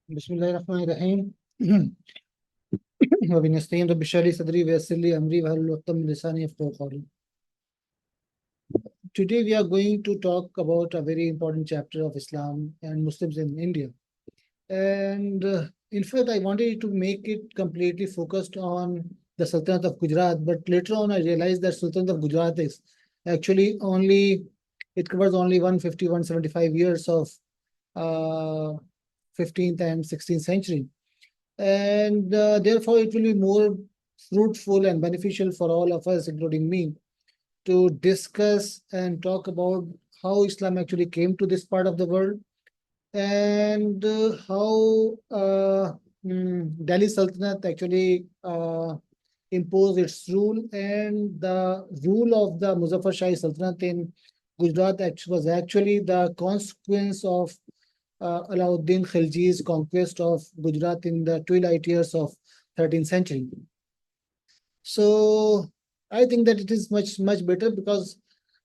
بسم الله الرحمن الرحيم وبنستعين رب اشرح لي صدري ويسر لي امري واحلل عقدة من لساني يفقهوا قولي. Today we are going to talk about a very important chapter of Islam and Muslims in India. And in fact, I wanted to make it completely focused on the Sultanate of Gujarat, but later on I realized that Sultanate of Gujarat is actually only, it covers only 150, 175 years of uh, 15th and 16th century. And therefore it will be more fruitful and beneficial for all of us, including me, to discuss and talk about how Islam actually came to this part of the world and how Delhi Sultanate actually imposed its rule, and the rule of the Muzaffar Shah I Sultanate in Gujarat was actually the consequence of Alauddin Khilji's conquest of Gujarat in the twilight years of 13th century. So I think that it is much better because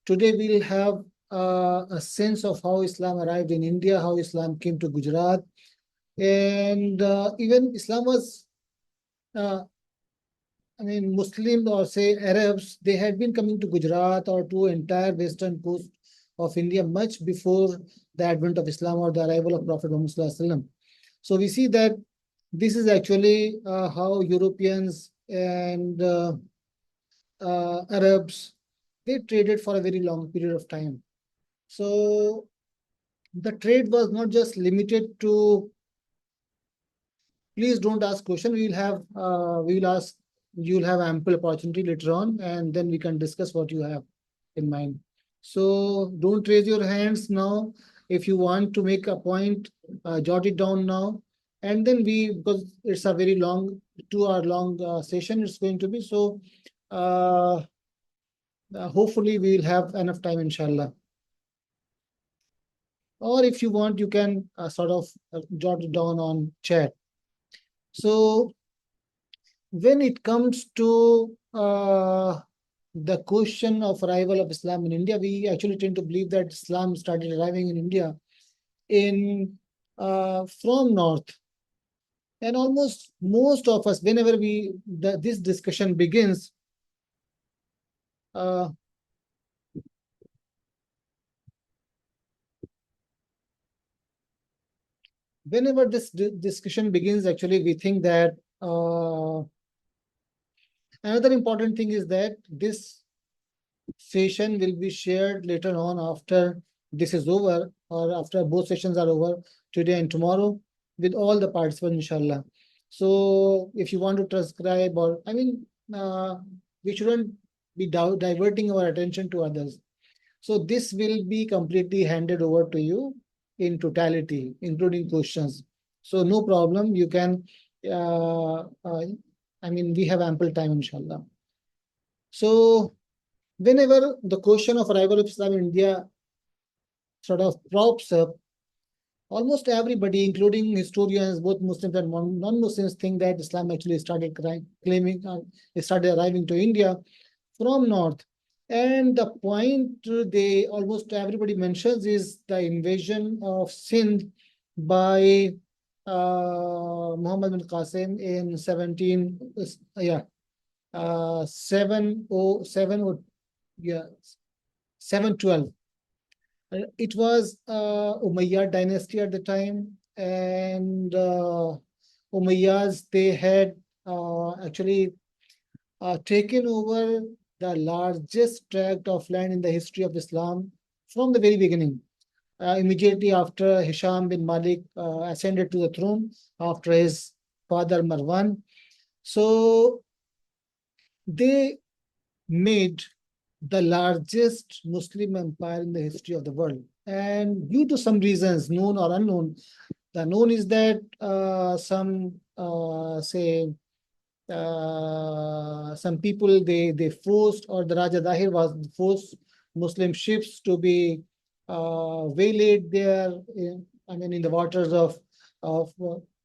today we'll have a sense of how Islam arrived in India, how Islam came to Gujarat, and even Islam was, Muslim or say Arabs, they had been coming to Gujarat or to entire western coast of India much before the advent of Islam or the arrival of Prophet Muhammad Sallallahu Alaihi Wasallam. So we see that this is actually how Europeans and Arabs, they traded for a very long period of time. So the trade was not just limited to, please don't ask question. We will ask, you'll have ample opportunity later on, and then we can discuss what you have in mind. So don't raise your hands now. If you want to make a point, jot it down now. And then because it's a very long, 2 hour long session, it's going to be. So hopefully we will have enough time, inshallah. Or if you want, you can sort of jot it down on chat. So when it comes to the question of arrival of Islam in India, we actually tend to believe that Islam started arriving in India from north. And almost most of us, whenever this discussion begins, whenever this discussion begins, actually, we think that another important thing is that this session will be shared later on after this is over, or after both sessions are over, today and tomorrow, with all the participants, inshallah. So if you want to transcribe, or we shouldn't be diverting our attention to others. So this will be completely handed over to you in totality, including questions. So no problem. You can, we have ample time, inshallah. So whenever the question of arrival of Islam in India sort of props up, almost everybody, including historians, both Muslims and non-Muslims, think that Islam actually started it started arriving to India from north. And the point they almost everybody mentions is the invasion of Sindh by Muhammad bin Qasim in 712. It was Umayyad dynasty at the time, and Umayyads, they had actually taken over the largest tract of land in the history of Islam from the very beginning. Immediately after Hisham bin Malik ascended to the throne after his father Marwan. So they made the largest Muslim empire in the history of the world. And due to some reasons, known or unknown, the known is that some people, they forced, or the Raja Dahir was forced Muslim ships to be waylaid there, in the waters of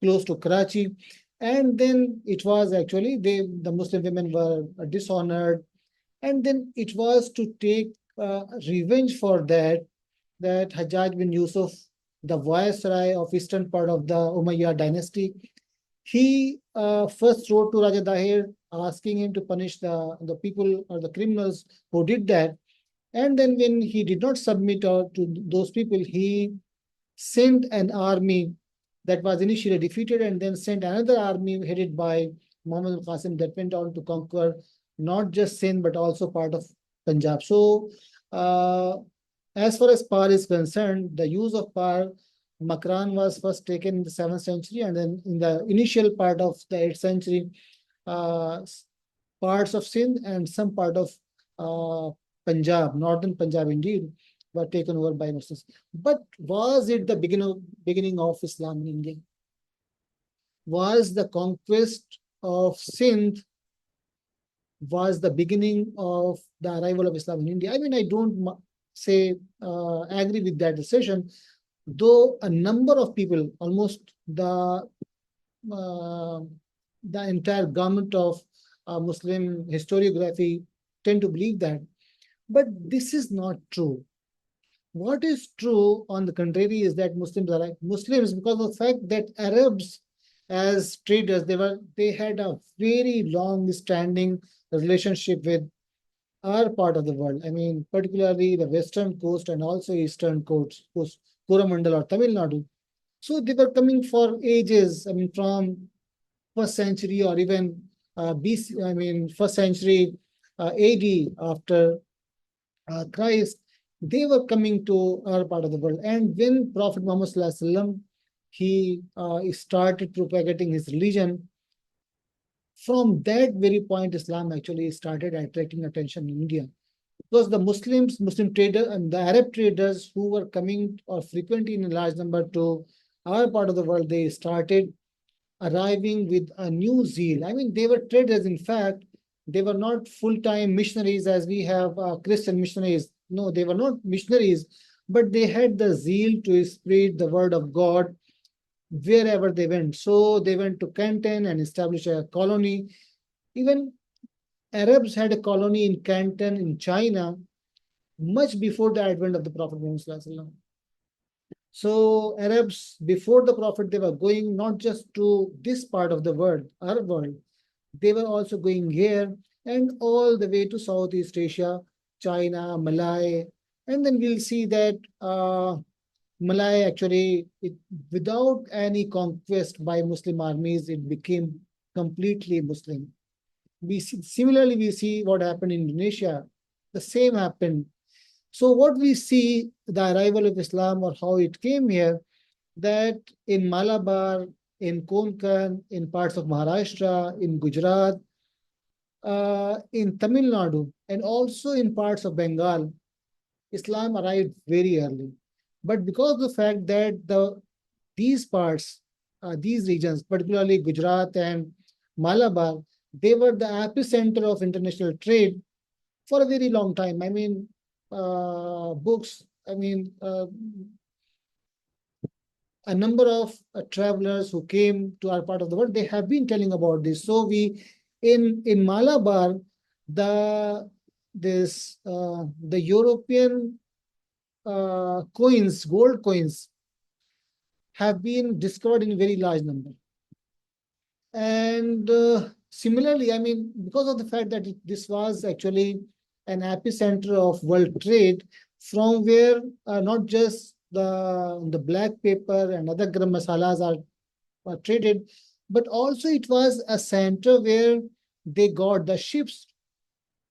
close to Karachi. And then it was actually, the Muslim women were dishonored. And then it was to take revenge for that Hajjaj bin Yusuf the viceroy of eastern part of the Umayyad dynasty. He first wrote to Raja Dahir asking him to punish the people or the criminals who did that. And then when he did not submit to those people, he sent an army that was initially defeated and then sent another army headed by Muhammad al-Qasim that went on to conquer not just Sindh but also part of Punjab. So uh, as far as par is concerned, the use of par, Makran was first taken in the 7th century, and then in the initial part of the 8th century, uh, parts of Sindh and some part of uh, Punjab, northern Punjab indeed, were taken over by Muslims. But was it the beginning of Islam in India? Was the conquest of Sindh was the beginning of the arrival of Islam in India? I mean, I don't say agree with that decision, though a number of people, almost uh, the entire government of Muslim historiography, tend to believe that. But this is not true. What is true, on the contrary, is that Muslims, because of the fact that Arabs, as traders, they had a very long-standing relationship with our part of the world. I mean, particularly the western coast and also eastern coast, Coromandel or Tamil Nadu. So they were coming for ages. I mean, from first century or even BC. I mean, first century AD after Christ. They were coming to our part of the world. And when Prophet Muhammad Sallallahu Alaihi Wasallam, he started propagating his religion, from that very point, Islam actually started attracting attention in India. Because the Muslims, Muslim traders, and the Arab traders who were coming or frequently in a large number to our part of the world, they started arriving with a new zeal. I mean, they were traders. In fact, they were not full-time missionaries as we have Christian missionaries. No, they were not missionaries, but they had the zeal to spread the word of God wherever they went. So they went to Canton and established a colony. Even Arabs had a colony in Canton in China much before the advent of the Prophet Muhammad. So Arabs, before the Prophet, they were going not just to this part of the world, our world, they were also going here and all the way to Southeast Asia, China, Malay, and then we'll see that Malay actually, without any conquest by Muslim armies, it became completely Muslim. Similarly, we see what happened in Indonesia. The same happened. So what we see, the arrival of Islam or how it came here, that in Malabar, in Konkan, in parts of Maharashtra, in Gujarat, in Tamil Nadu, and also in parts of Bengal, Islam arrived very early. But because of the fact that these parts, these regions, particularly Gujarat and Malabar, they were the epicenter of international trade for a very long time. I mean, books, I mean, a number of travelers who came to our part of the world, they have been telling about this. So in Malabar, the European coins, gold coins, have been discovered in very large number. And similarly, I mean, because of the fact that this was actually an epicenter of world trade, from where not just the black pepper and other garam masalas are traded, but also it was a center where they got the ships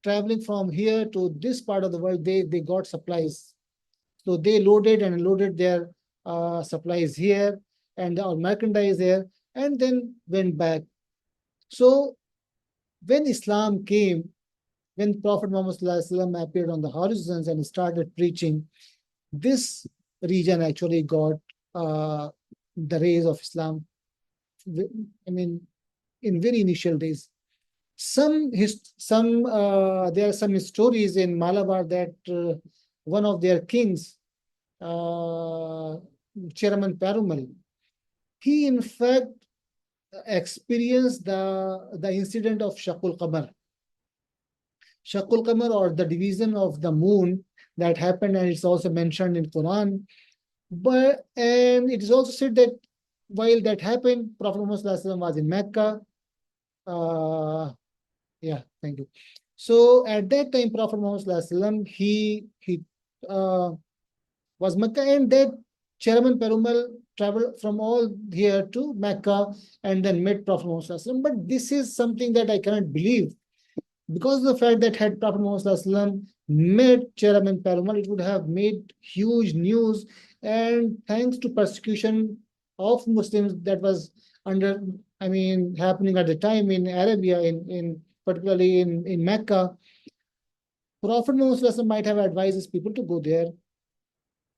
traveling from here to this part of the world, they got supplies. So they loaded and unloaded their supplies here and our merchandise here, and then went back. So when Islam came, when Prophet Muhammad appeared on the horizons and started preaching, this region actually got the rays of Islam. I mean, in very initial days. There are some stories in Malabar that one of their kings, Chairman Perumal, he in fact experienced the incident of Shakul Qamar. Shakul Qamar, or the division of the moon that happened, and it's also mentioned in Quran, But and it is also said that while that happened, Prophet Muhammad SAW was in Mecca. Uh, yeah, thank you. So at that time, Prophet Muhammad SAW, he uh, was Mecca, and that Chairman Perumal traveled from all here to Mecca and then met Prophet Muhammad SAW. But this is something that I cannot believe, because of the fact that had Prophet Muhammad met Chairman Perumal, it would have made huge news. And thanks to persecution of Muslims that was under, I mean, happening at the time in Arabia, in particularly in Mecca, Prophet Muhammad might have advised his people to go there,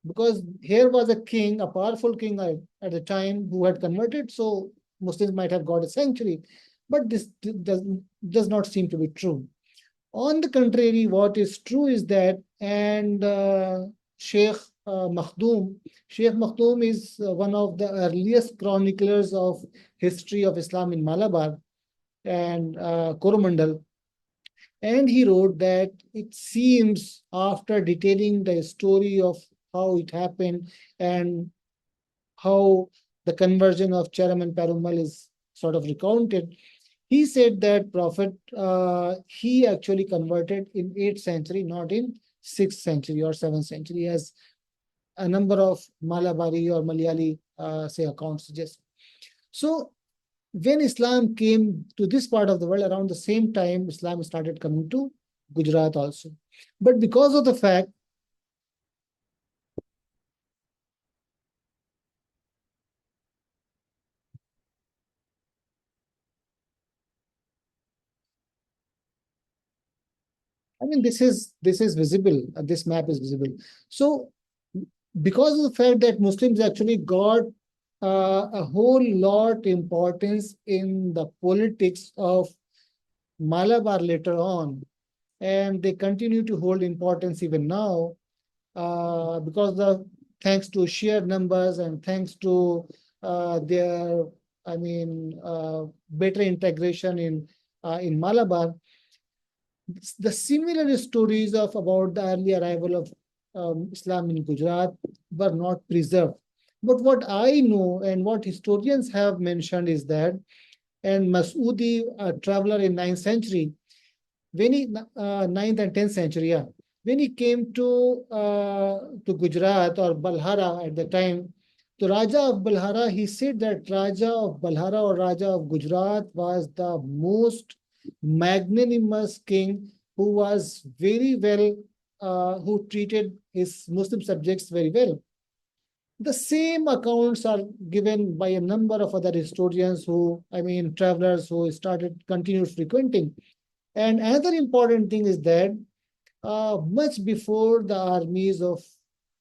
because here was a king, a powerful king at the time, who had converted. So Muslims might have got a sanctuary, but this does not seem to be true. On the contrary, what is true is that, and Sheikh Sheikh Makhdoom is one of the earliest chroniclers of history of Islam in Malabar and Coromandel. And he wrote that it seems, after detailing the story of how it happened and how the conversion of Chairman Perumal is sort of recounted, he said that Prophet, he actually converted in 8th century, not in 6th century or 7th century, as a number of Malabari or Malayali, say, accounts suggest. So when Islam came to this part of the world, around the same time, Islam started coming to Gujarat also. But because of the fact, I mean, this is visible. This map is visible. So because of the fact that Muslims actually got a whole lot importance in the politics of Malabar later on, and they continue to hold importance even now, because of, thanks to sheer numbers and thanks to their, I mean, better integration in Malabar. The similar stories of about the early arrival of Islam in Gujarat were not preserved. But what I know and what historians have mentioned is that, and Masudi, a traveler in 9th century, when he 9th and 10th century, yeah, when he came to Gujarat or Balhara at the time, the Raja of Balhara, he said that Raja of Balhara or Raja of Gujarat was the most magnanimous king, who was very well, who treated his Muslim subjects very well. The same accounts are given by a number of other historians who, I mean, travelers who started continued frequenting. And another important thing is that much before the armies of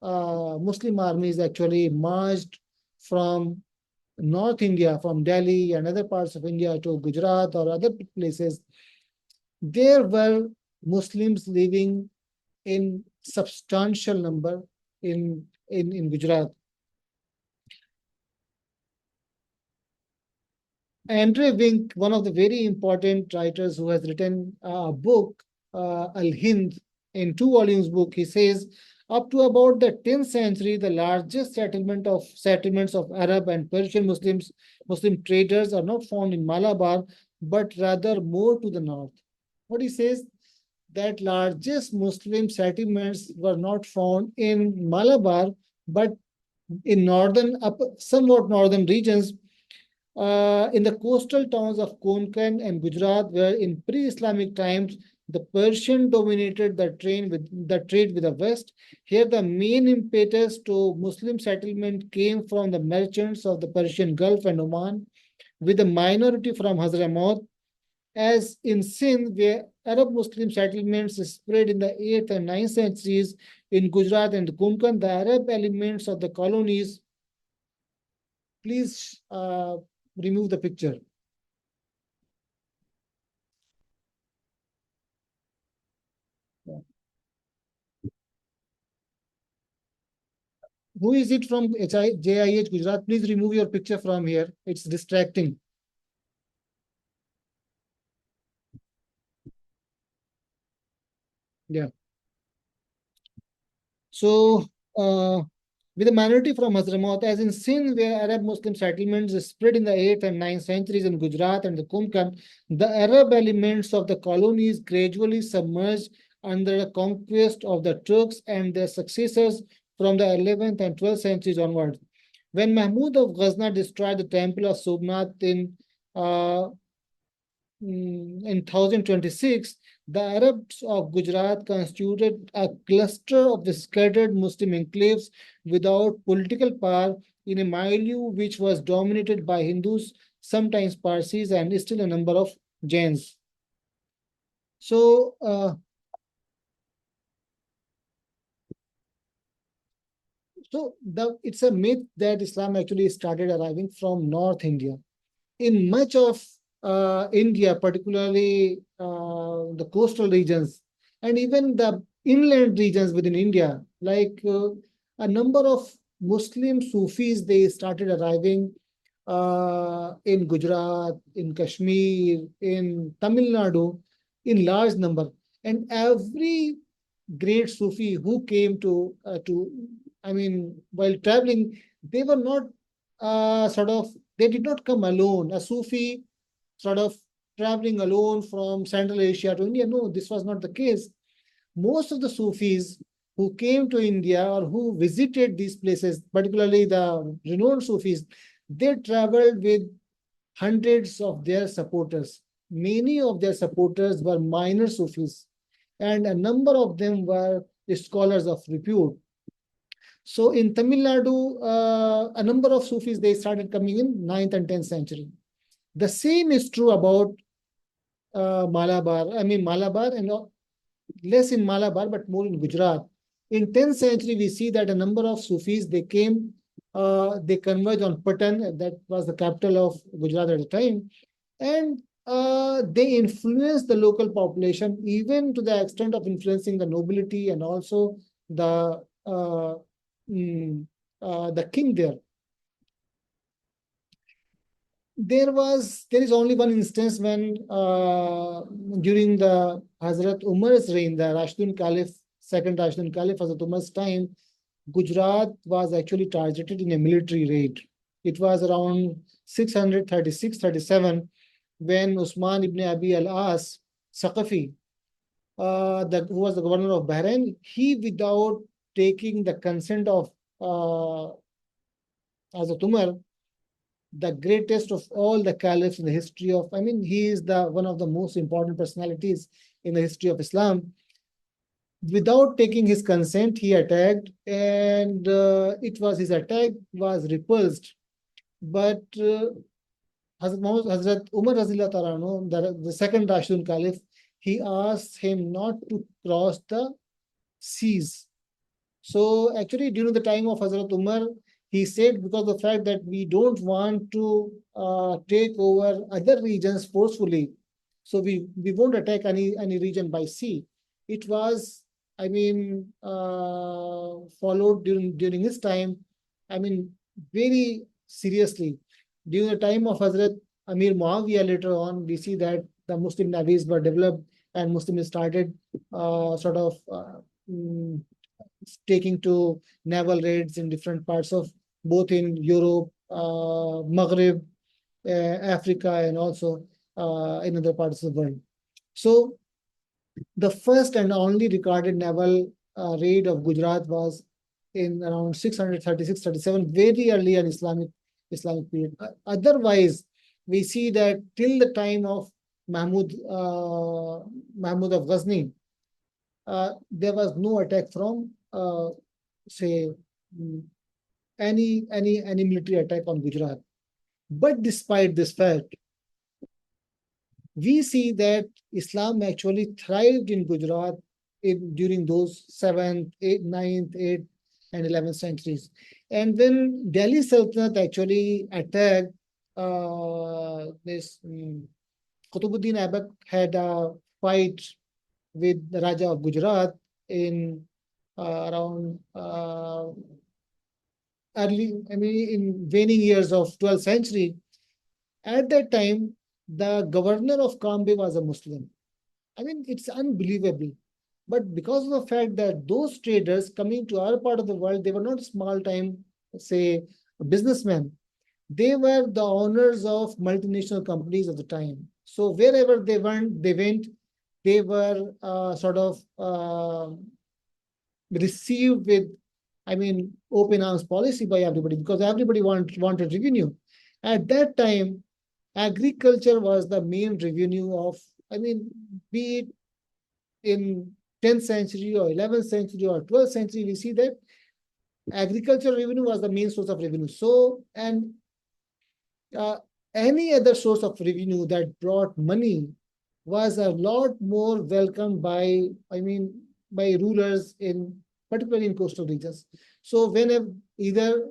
Muslim armies actually marched from North India, from Delhi and other parts of India to Gujarat or other places, there were Muslims living in substantial number in Gujarat. Andre Wink, one of the very important writers who has written a book, Al-Hind, in 2 volumes book, he says, up to about the 10th century, the largest settlements of Arab and Persian Muslim traders are not found in Malabar, but rather more to the north. What he says, that largest Muslim settlements were not found in Malabar, but in somewhat northern regions, in the coastal towns of Konkan and Gujarat, where in pre-Islamic times the Persian dominated the trade with the West. Here, the main impetus to Muslim settlement came from the merchants of the Persian Gulf and Oman, with a minority from Hazramaut, as in Sindh, where Arab Muslim settlements spread in the 8th and 9th centuries. In Gujarat and Konkan, the Arab elements of the colonies. Please remove the picture. Yeah. Who is it from JIH Gujarat? Please remove your picture from here. It's distracting. Yeah. So, with a minority from Hazramaut, as in Sindh, where Arab Muslim settlements spread in the 8th and 9th centuries in Gujarat and the Konkan, the Arab elements of the colonies gradually submerged under the conquest of the Turks and their successors from the 11th and 12th centuries onwards. When Mahmud of Ghazna destroyed the temple of Somnath uh, in 1026, the Arabs of Gujarat constituted a cluster of the scattered Muslim enclaves without political power in a milieu which was dominated by Hindus, sometimes Parsis, and still a number of Jains. So, it's a myth that Islam actually started arriving from North India. In much of India, particularly the coastal regions, and even the inland regions within India, like a number of Muslim Sufis, they started arriving in Gujarat, in Kashmir, in Tamil Nadu, in large number. And every great Sufi who came while traveling, they were not they did not come alone. A Sufi sort of traveling alone from Central Asia to India. No, this was not the case. Most of the Sufis who came to India or who visited these places, particularly the renowned Sufis, they traveled with hundreds of their supporters. Many of their supporters were minor Sufis, and a number of them were scholars of repute. So in Tamil Nadu, a number of Sufis, they started coming in 9th and 10th century. The same is true about Malabar. Malabar and less in Malabar, but more in Gujarat. In 10th century, we see that a number of Sufis, they came, they converged on Patan, that was the capital of Gujarat at the time, and they influenced the local population, even to the extent of influencing the nobility and also the king there. There is only one instance when during the Hazrat Umar's reign, the Rashidun Caliph, second Rashidun Caliph, Hazrat Umar's time, Gujarat was actually targeted in a military raid. It was around 636-37 when Usman ibn Abi al-As, Saqafi, who was the governor of Bahrain, he, without taking the consent of Hazrat Umar, the greatest of all the caliphs in the history of, he is one of the most important personalities in the history of Islam. Without taking his consent, he attacked, and his attack was repulsed. But Hazrat Umar the second Rashidun Caliph, he asked him not to cross the seas. So actually, during the time of Hazrat Umar, he said, because of the fact that we don't want to take over other regions forcefully, so we won't attack any region by sea. It was, followed during his time, very seriously. During the time of Hazrat Amir Muawiyah, later on, we see that the Muslim navies were developed and Muslims started taking to naval raids in different parts of both in Europe, Maghreb, Africa, and also in other parts of the world. So the first and only recorded naval raid of Gujarat was in around 636-37, very early in Islamic period. Otherwise, we see that till the time of Mahmud of Ghazni, there was no attack from say any military attack on Gujarat. But despite this fact, we see that Islam actually thrived in Gujarat during those 7th, 8th, 9th, 8th, and 11th centuries. And when Delhi Sultanate actually attacked Qutbuddin Aibak had a fight with the Raja of Gujarat in around in waning years of 12th century. At that time, the governor of Kambe was a Muslim. It's unbelievable. But because of the fact that those traders coming to our part of the world, they were not small time, say, businessmen. They were the owners of multinational companies at the time. So wherever they went, they were sort of received with, I mean, open arms policy by everybody because everybody wanted revenue. At that time, agriculture was the main revenue of, I mean, be it in 10th century or 11th century or 12th century, we see that agricultural revenue was the main source of revenue. So, and uh, any other source of revenue that brought money was a lot more welcomed by, I mean, by rulers in particularly in coastal regions. So whenever either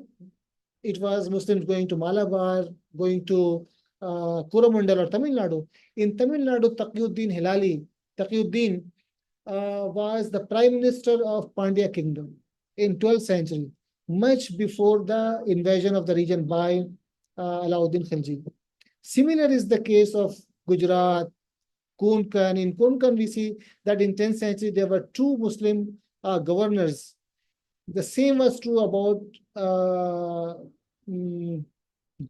it was Muslims going to Malabar, going to Coromandel or Tamil Nadu. In Tamil Nadu, Taqiyuddin was the prime minister of Pandya kingdom in 12th century, much before the invasion of the region by Alauddin Khilji. Similar is the case of Gujarat, Konkan. In Konkan, we see that in 10th century, there were two Muslim governors. The same was true about Goa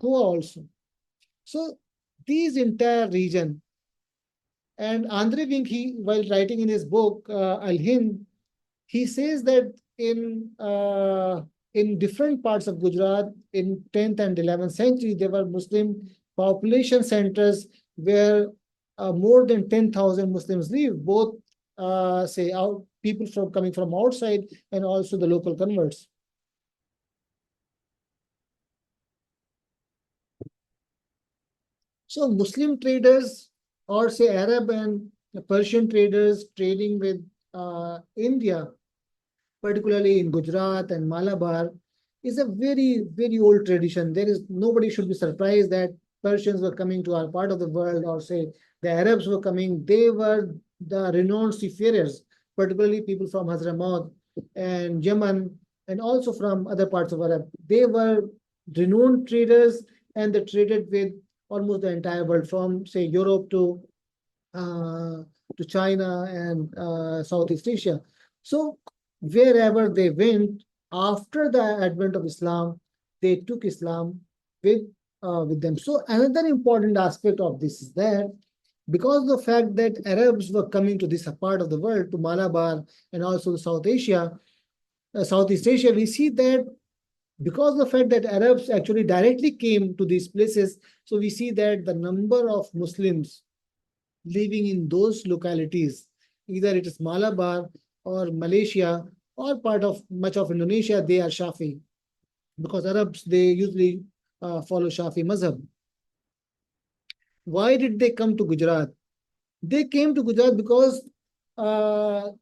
also. So these entire region, and Andre Vink, while writing in his book Al-Hind, he says that in different parts of Gujarat in 10th and 11th century, there were Muslim population centers where more than 10,000 Muslims live, both say out people from coming from outside and also the local converts. So Muslim traders or say Arab and Persian traders trading with India, particularly in Gujarat and Malabar, is a very, very old tradition. There is nobody should be surprised that Persians were coming to our part of the world, or say the Arabs were coming. They were the renowned seafarers, particularly people from Hadramaut and Yemen, and also from other parts of Arab. They were renowned traders, and they traded with almost the entire world, from say Europe uh, to China and Southeast Asia. So wherever they went after the advent of Islam, they took Islam with them. So another important aspect of this is that because of the fact that Arabs were coming to this part of the world, to Malabar and also South Asia, Southeast Asia, we see that because of the fact that Arabs actually directly came to these places, so we see that the number of Muslims living in those localities, either it is Malabar or Malaysia or part of much of Indonesia, they are Shafi, because Arabs, they usually follow Shafi Mazhab. Why did they come to Gujarat? They came to Gujarat because the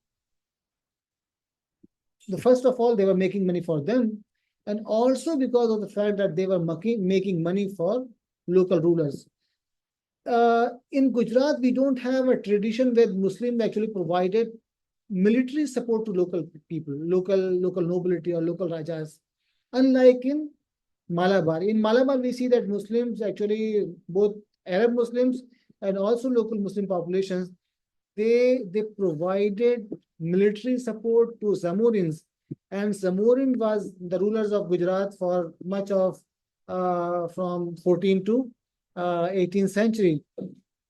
first of all, they were making money for them, and also because of the fact that they were making money for local rulers. In Gujarat, we don't have a tradition where Muslims actually provided military support to local people, local nobility or local rajas. Unlike in Malabar. In Malabar, we see that Muslims actually, both Arab Muslims and also local Muslim populations, they provided military support to Zamorins, and Zamorin was the rulers of Gujarat for much of from 14th to 18th century.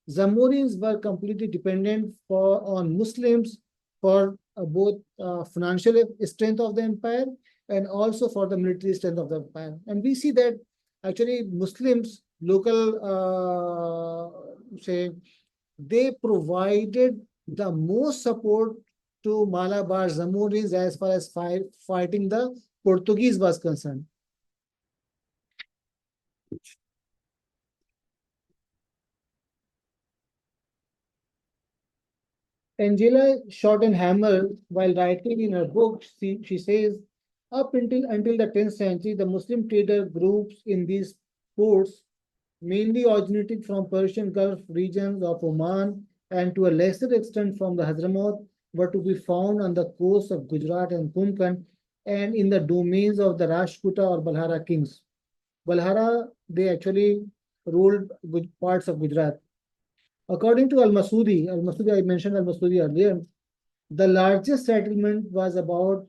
Zamorins were completely dependent on Muslims for both financial strength of the empire and also for the military strength of the empire. And we see that actually Muslims, local, say, they provided the most support to Malabar Zamorins as far as fighting the Portuguese was concerned. Angela Schottenhammer, while writing in her book, she says, up until the 10th century, the Muslim trader groups in these ports, mainly originating from Persian Gulf regions of Oman and to a lesser extent from the Hadramaut, were to be found on the coast of Gujarat and Konkan and in the domains of the Rashtrakuta or Balhara kings. Balhara, they actually ruled parts of Gujarat. According to Al-Masudi, I mentioned Al-Masudi earlier, The largest settlement was about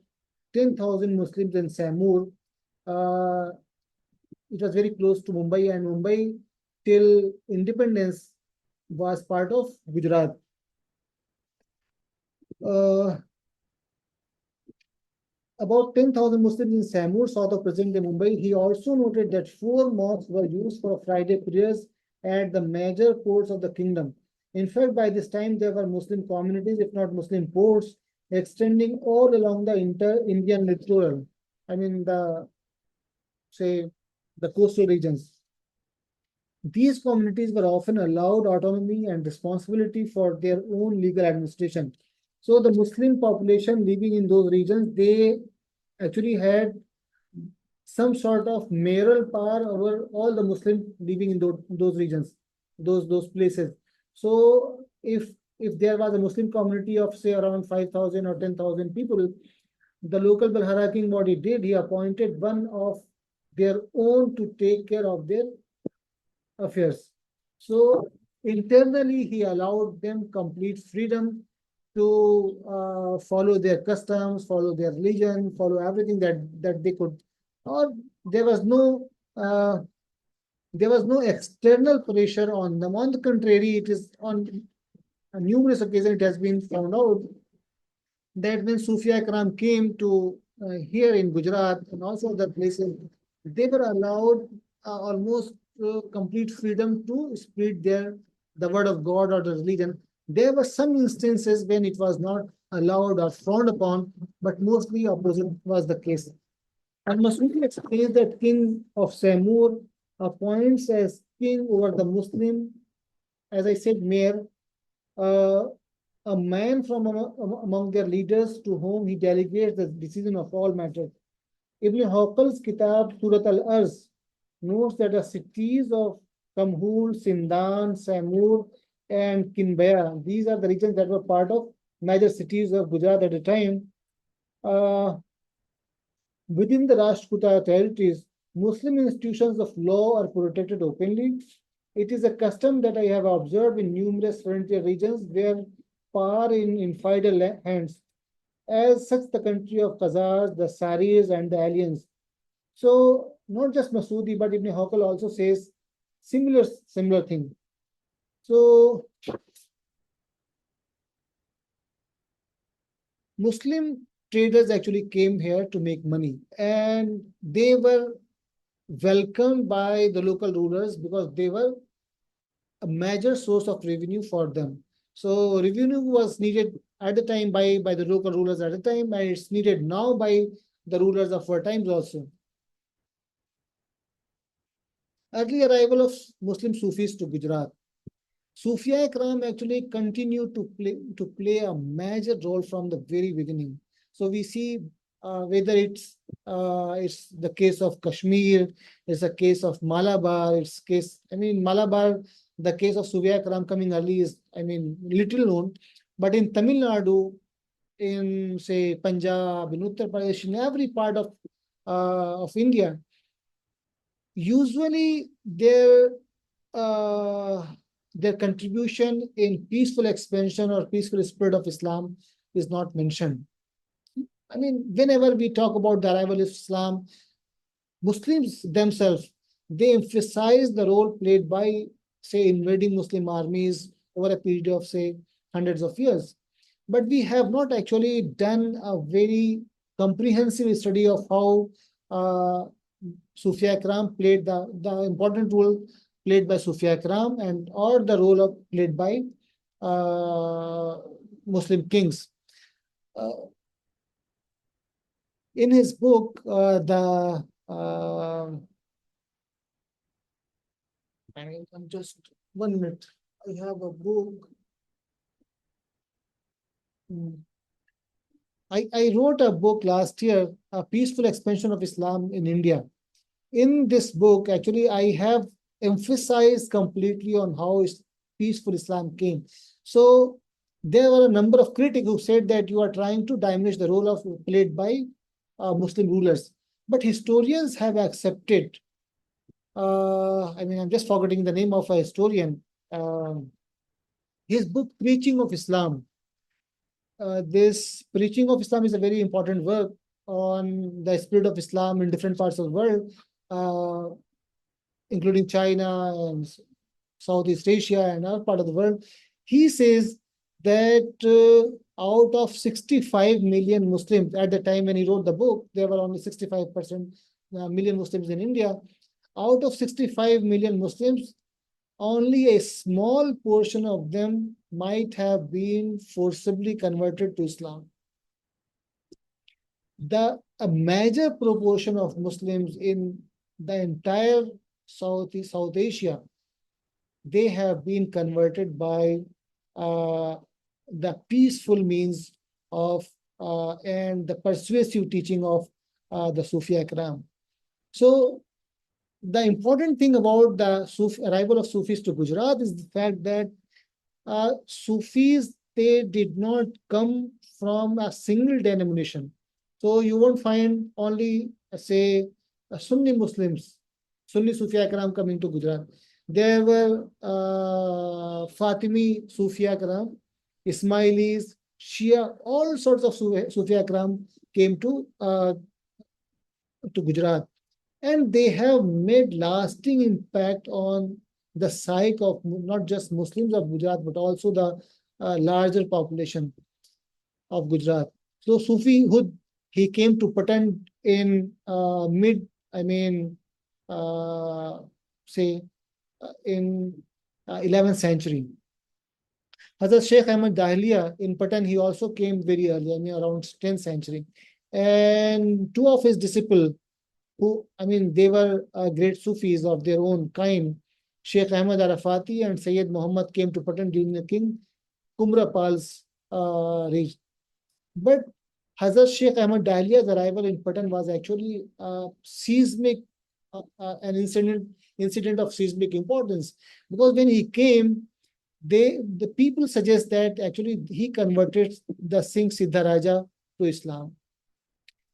10,000 Muslims in Samur. Uh, it was very close to Mumbai, and Mumbai till independence was part of Gujarat. Uh, about 10,000 Muslims in Samur, south of present-day Mumbai. He also noted that 4 mosques were used for Friday prayers at the major ports of the kingdom. In fact, by this time, there were Muslim communities, if not Muslim ports, extending all along the inter-Indian littoral. I mean, say, the coastal regions. These communities were often allowed autonomy and responsibility for their own legal administration. So the Muslim population living in those regions, they actually had some sort of mayoral power over all the Muslims living in those regions, those places. So if there was a Muslim community of say around 5,000 or 10,000 people, the local hierarchy body did, he appointed one of their own to take care of their affairs. So internally, he allowed them complete freedom to follow their customs, follow their religion, follow everything that they could. Or there was no external pressure on them. On the contrary, it is on numerous occasions it has been found out that when Sufia Ikram came to here in Gujarat and also other places, they were allowed almost complete freedom to spread the word of God or the religion. There were some instances when it was not allowed or frowned upon, but mostly opposite was the case. And Masudi explains that king of Samur appoints as king over the Muslim, as I said, mayor, uh, a man from among their leaders to whom he delegates the decision of all matters. Ibn Hawqal's Kitab Surat al-Arz notes that the cities of Kamhul, Sindan, Samur, and Kinbaya, these are the regions that were part of major cities of Gujarat at the time. Within the Rashtrakuta territories, Muslim institutions of law are protected openly. It is a custom that I have observed in numerous frontier regions where power in infidel hands. As such, the country of Khazars, the Saris, and the aliens. So, not just Masudi, but Ibn Hawqal also says similar thing. So, Muslim traders actually came here to make money, and they were welcomed by the local rulers because they were a major source of revenue for them. So revenue was needed at the time by the local rulers at the time, and it's needed now by the rulers of our times also. Early arrival of Muslim Sufis to Gujarat. Sufia Ikram actually continued to play a major role from the very beginning. So we see whether it's the case of Kashmir, it's a case of Malabar, Malabar, the case of Sufia Ikram coming early is little known, but in Tamil Nadu, in say Punjab, in Uttar Pradesh, in every part of India, usually uh, their contribution in peaceful expansion or peaceful spread of Islam is not mentioned. Whenever we talk about the arrival of Islam, Muslims themselves, they emphasize the role played by, say, invading Muslim armies over a period of, say, hundreds of years. But we have not actually done a very comprehensive study of how Sufia Ikram played the important role played by Sufia Ikram and or the role played by Muslim kings. In his book, I'm just 1 minute. I have a book. I wrote a book last year, A Peaceful Expansion of Islam in India. In this book, actually, I have emphasized completely on how peaceful Islam came. So there were a number of critics who said that you are trying to diminish the role played by Muslim rulers. But historians have accepted. I'm just forgetting the name of a historian. His book, Preaching of Islam. this preaching of Islam is a very important work on the spirit of Islam in different parts of the world, uh, including China and Southeast Asia and other part of the world. He says that out of 65 million Muslims at the time when he wrote the book, there were only 65% million Muslims in India. Out of 65 million Muslims, only a small portion of them might have been forcibly converted to Islam. A major proportion of Muslims in the entire South Asia, they have been converted by the peaceful means of and the persuasive teaching of the Sufi Akram. So the important thing about the arrival of Sufis to Gujarat is the fact that Sufis, they did not come from a single denomination. So you won't find only, say, Sunni Muslims, Sunni Sufi Akram coming to Gujarat. There were Fatimi Sufi Akram, Ismailis, Shia, all sorts of Sufi Akram came to Gujarat. And they have made lasting impact on the psyche of not just Muslims of Gujarat, but also the larger population of Gujarat. So Sufihood, he came to Patan in say in 11th century. Hazrat Sheikh Ahmad Dahliya in Patan, he also came very early, around 10th century. And two of his disciples, who, they were great Sufis of their own kind, Sheikh Ahmad Arafati and Sayyid Muhammad, came to Patan during the King Kumrapal's reign. But Hazrat Sheikh Ahmad Dahliya's arrival in Patan was actually seismic, an incident of seismic importance, because when he came, the people suggest that actually he converted the Singh Siddharaja to Islam.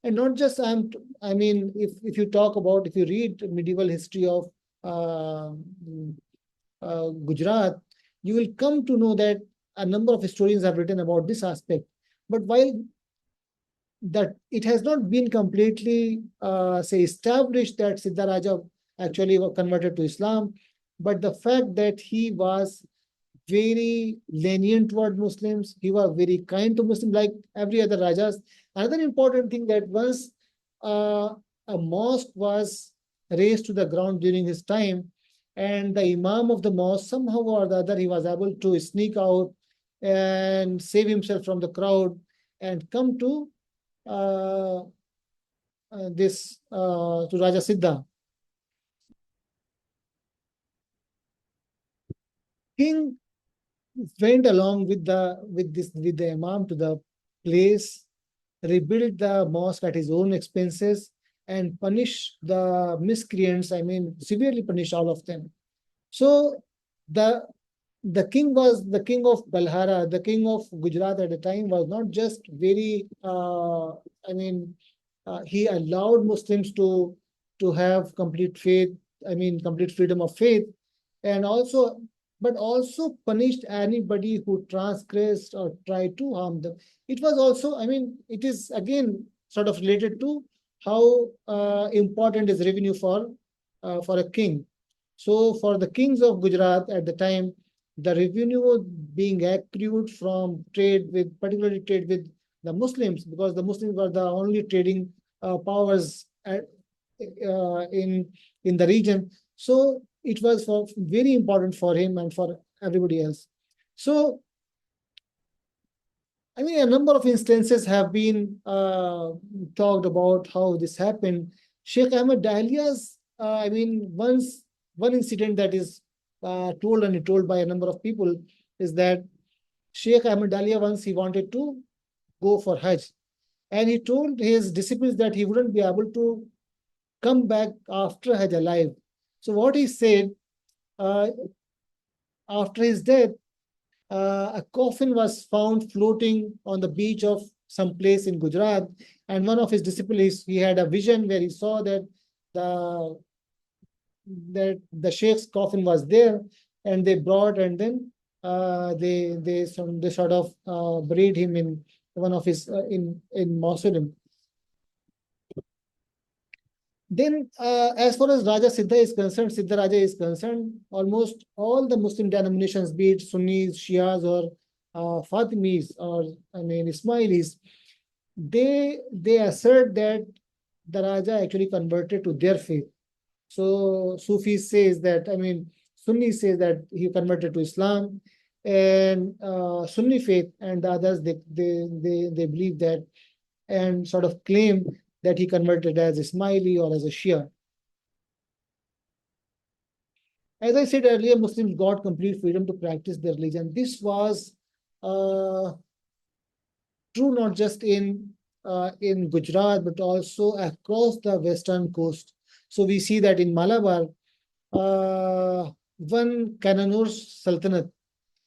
And not just, if you read medieval history of Gujarat, you will come to know that a number of historians have written about this aspect. But while that it has not been completely, established that Siddharaja actually was converted to Islam, but the fact that he was very lenient toward Muslims, he was very kind to Muslims like every other Rajas. Another important thing, that once a mosque was raised to the ground during his time, and the Imam of the mosque, somehow or the other, he was able to sneak out and save himself from the crowd and come to to Raja Siddha. King went along with the Imam to the place, rebuilt the mosque at his own expenses, and punish the miscreants, severely punish all of them. So the king was the king of Balhara, the king of Gujarat at the time, was not just very, he allowed Muslims to have complete faith, complete freedom of faith, and but also punished anybody who transgressed or tried to harm them. It was also, it is again sort of related to how important is revenue for a king. So for the kings of Gujarat at the time, the revenue being accrued from particularly trade with the Muslims, because the Muslims were the only trading powers in the region. So it was very important for him and for everybody else. So, a number of instances have been talked about how this happened. Sheikh Ahmad Dahliya's, one incident that is told by a number of people is that Sheikh Ahmad Dahliya, once he wanted to go for Hajj, and he told his disciples that he wouldn't be able to come back after Hajj alive. So what he said, after his death, a coffin was found floating on the beach of some place in Gujarat, and one of his disciples, he had a vision where he saw that the Sheikh's coffin was there, and they brought and then they sort of buried him in one of his in mausoleum. Then, as far as Raja Siddha is concerned, Siddha Raja is concerned, almost all the Muslim denominations, be it Sunnis, Shias, or Fatimis, or Ismailis, they assert that the Raja actually converted to their faith. So Sufi says that, Sunni says that he converted to Islam, and Sunni faith, and the others they believe that and sort of claim that he converted as Ismaili or as a Shia. As I said earlier, Muslims got complete freedom to practice their religion. This was true not just in Gujarat, but also across the western coast. So we see that in Malabar, one Kannur Sultanate.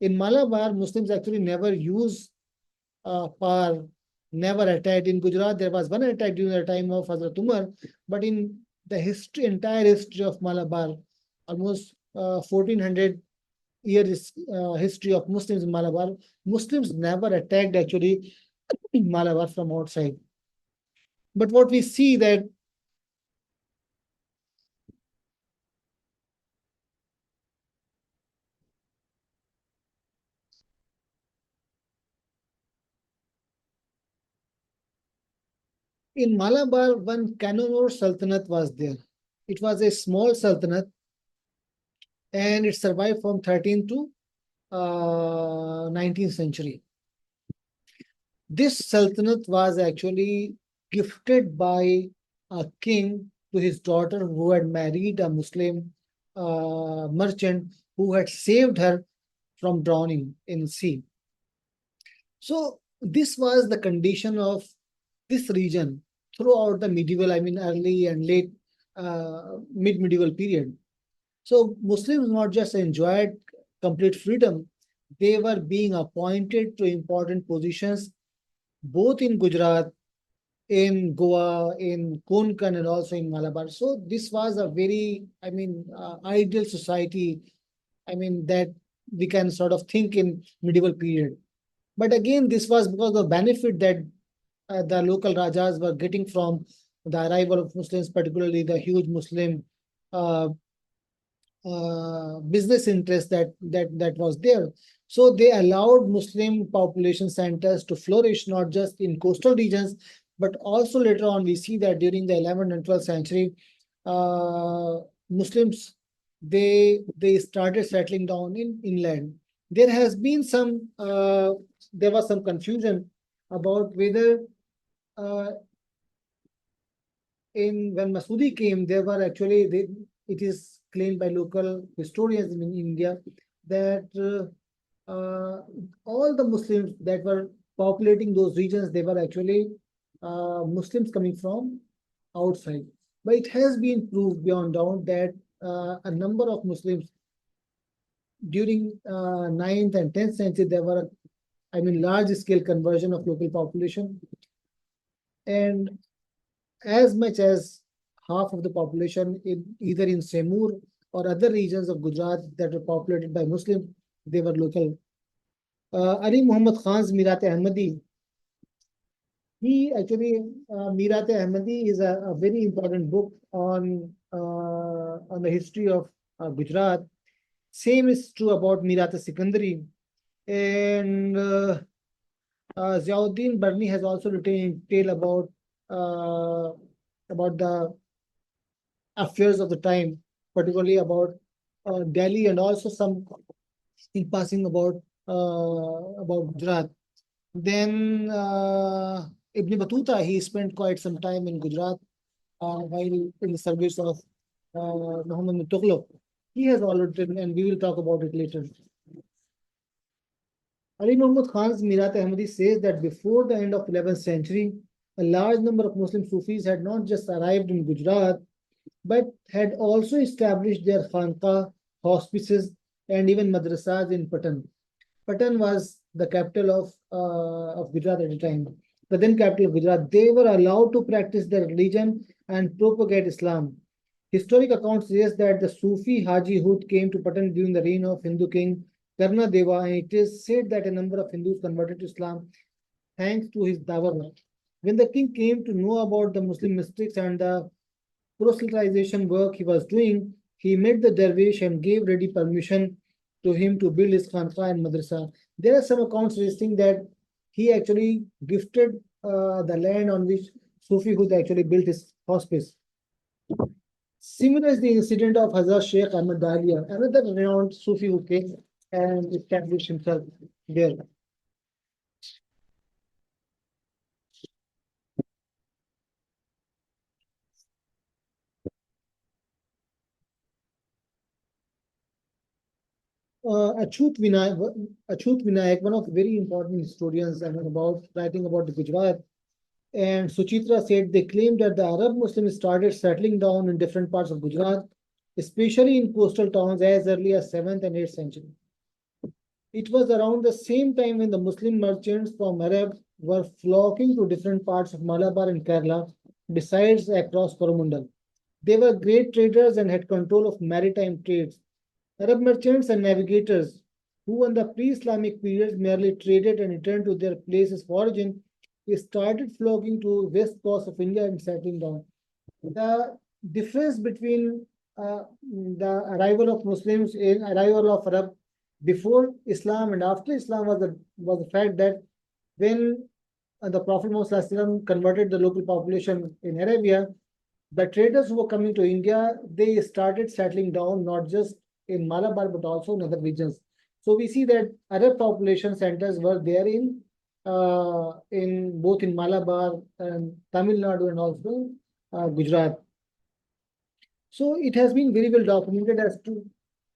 In Malabar, Muslims actually never use power, never attacked. In Gujarat, there was one attack during the time of Hazrat Umar, but in the entire history of Malabar, almost 1400 years history of Muslims in Malabar, Muslims never attacked actually Malabar from outside. But what we see that in Malabar, one Kannur Sultanate was there. It was a small Sultanate, and it survived from 13th to 19th century. This Sultanate was actually gifted by a king to his daughter, who had married a Muslim merchant who had saved her from drowning in sea. So this was the condition of this region throughout the medieval, early and late mid-medieval period. So Muslims not just enjoyed complete freedom, they were being appointed to important positions both in Gujarat, in Goa, in Konkan, and also in Malabar. So this was a very, ideal society, that we can sort of think in medieval period. But again, this was because of the benefit that the local Rajas were getting from the arrival of Muslims, particularly the huge Muslim uh, business interest that was there. So they allowed Muslim population centers to flourish, not just in coastal regions, but also later on we see that during the 11th and 12th century, Muslims they started settling down in inland. There has been there was some confusion about whether when Masudi came, there were actually it is claimed by local historians in India that all the Muslims that were populating those regions, they were actually Muslims coming from outside. But it has been proved beyond doubt that a number of Muslims during 9th and 10th century, there were, large scale conversion of local population. And as much as half of the population either in Timur or other regions of Gujarat that were populated by Muslims, they were local. Ali Muhammad Khan's Mirat Ahmadi, he actually, Mirat Ahmadi is a very important book on the history of Gujarat. Same is true about Mirat Sikandari. And Ziauddin Barni has also written a tale about the affairs of the time, particularly about Delhi, and also some in passing about Gujarat. Then Ibn Battuta, he spent quite some time in Gujarat while in the service of Muhammad Tughlaq. He has already written, and we will talk about it later. Ali Muhammad Khan's Mirat Ahmadi says that before the end of 11th century, a large number of Muslim Sufis had not just arrived in Gujarat, but had also established their khanqa, hospices, and even madrasas in Patan. Patan was the capital of Gujarat at the time, the then capital of Gujarat. They were allowed to practice their religion and propagate Islam. Historic accounts suggest that the Sufi Haji Hud came to Patan during the reign of Hindu king Karna Deva, and it is said that a number of Hindus converted to Islam thanks to his dawa work. When the king came to know about the Muslim mystics and the proselytization work he was doing, he met the dervish and gave ready permission to him to build his khanqa and madrasa. There are some accounts suggesting that he actually gifted the land on which Sufihood actually built his hospice. Similar is the incident of Hazrat Sheikh Ahmad Dahlia, another renowned Sufi who came and established himself there. Achut Vinayak, one of the very important historians, about writing about the Gujarat, and Suchitra said they claimed that the Arab Muslims started settling down in different parts of Gujarat, especially in coastal towns as early as 7th and 8th century. It was around the same time when the Muslim merchants from Arab were flocking to different parts of Malabar and Kerala, besides across Coromandel. They were great traders and had control of maritime trades. Arab merchants and navigators, who in the pre-Islamic periods merely traded and returned to their places of origin, started flocking to west coast of India and settling down. The difference between the arrival of Arab before Islam and after Islam was the fact that when the Prophet Muhammad converted the local population in Arabia, the traders who were coming to India, they started settling down not just in Malabar but also in other regions. So we see that other population centers were there in both in Malabar and Tamil Nadu and also Gujarat. So it has been very well documented as to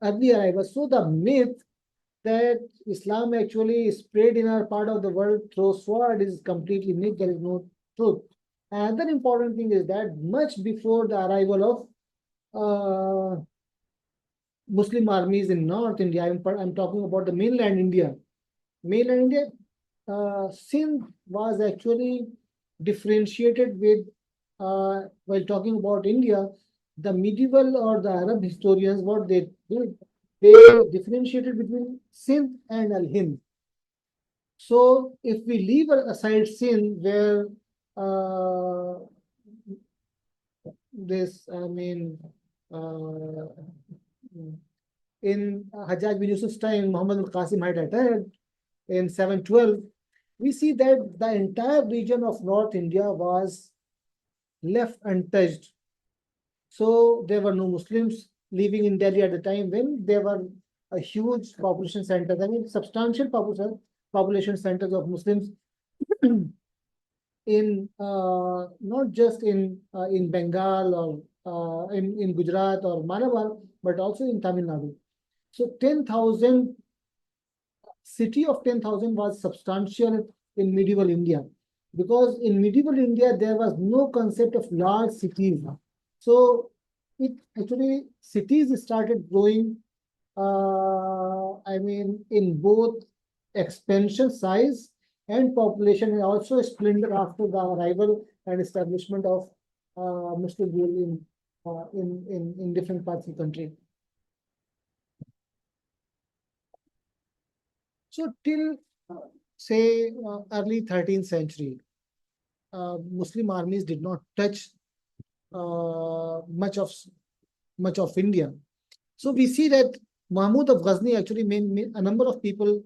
early arrivals. So the myth that Islam actually spread in our part of the world through sword is completely myth. There is no truth. Another important thing is that much before the arrival of Muslim armies in North India, I'm talking about the mainland India. Mainland India, Sindh was actually differentiated with, while talking about India, the medieval or the Arab historians, what they did, they differentiated between Sindh and Al Hind. So if we leave aside Sindh, where uh, this, I mean, uh, in Hajjaj bin Yusuf's time, Muhammad al-Qasim had attacked in 712, we see that the entire region of North India was left untouched. So there were no Muslims living in Delhi at the time when there were a huge population centers, I mean substantial population centers of Muslims in not just in Bengal or in Gujarat or Malabar, but also in Tamil Nadu. So 10,000 city of 10,000 was substantial in medieval India because in medieval India there was no concept of large cities. So it actually cities started growing. I mean, in both expansion size and population, and also splendor after the arrival and establishment of Muslim rule in different parts of the country. So till say early 13th century, Muslim armies did not touch much of India. So we see that Mahmud of Ghazni actually made a number of people,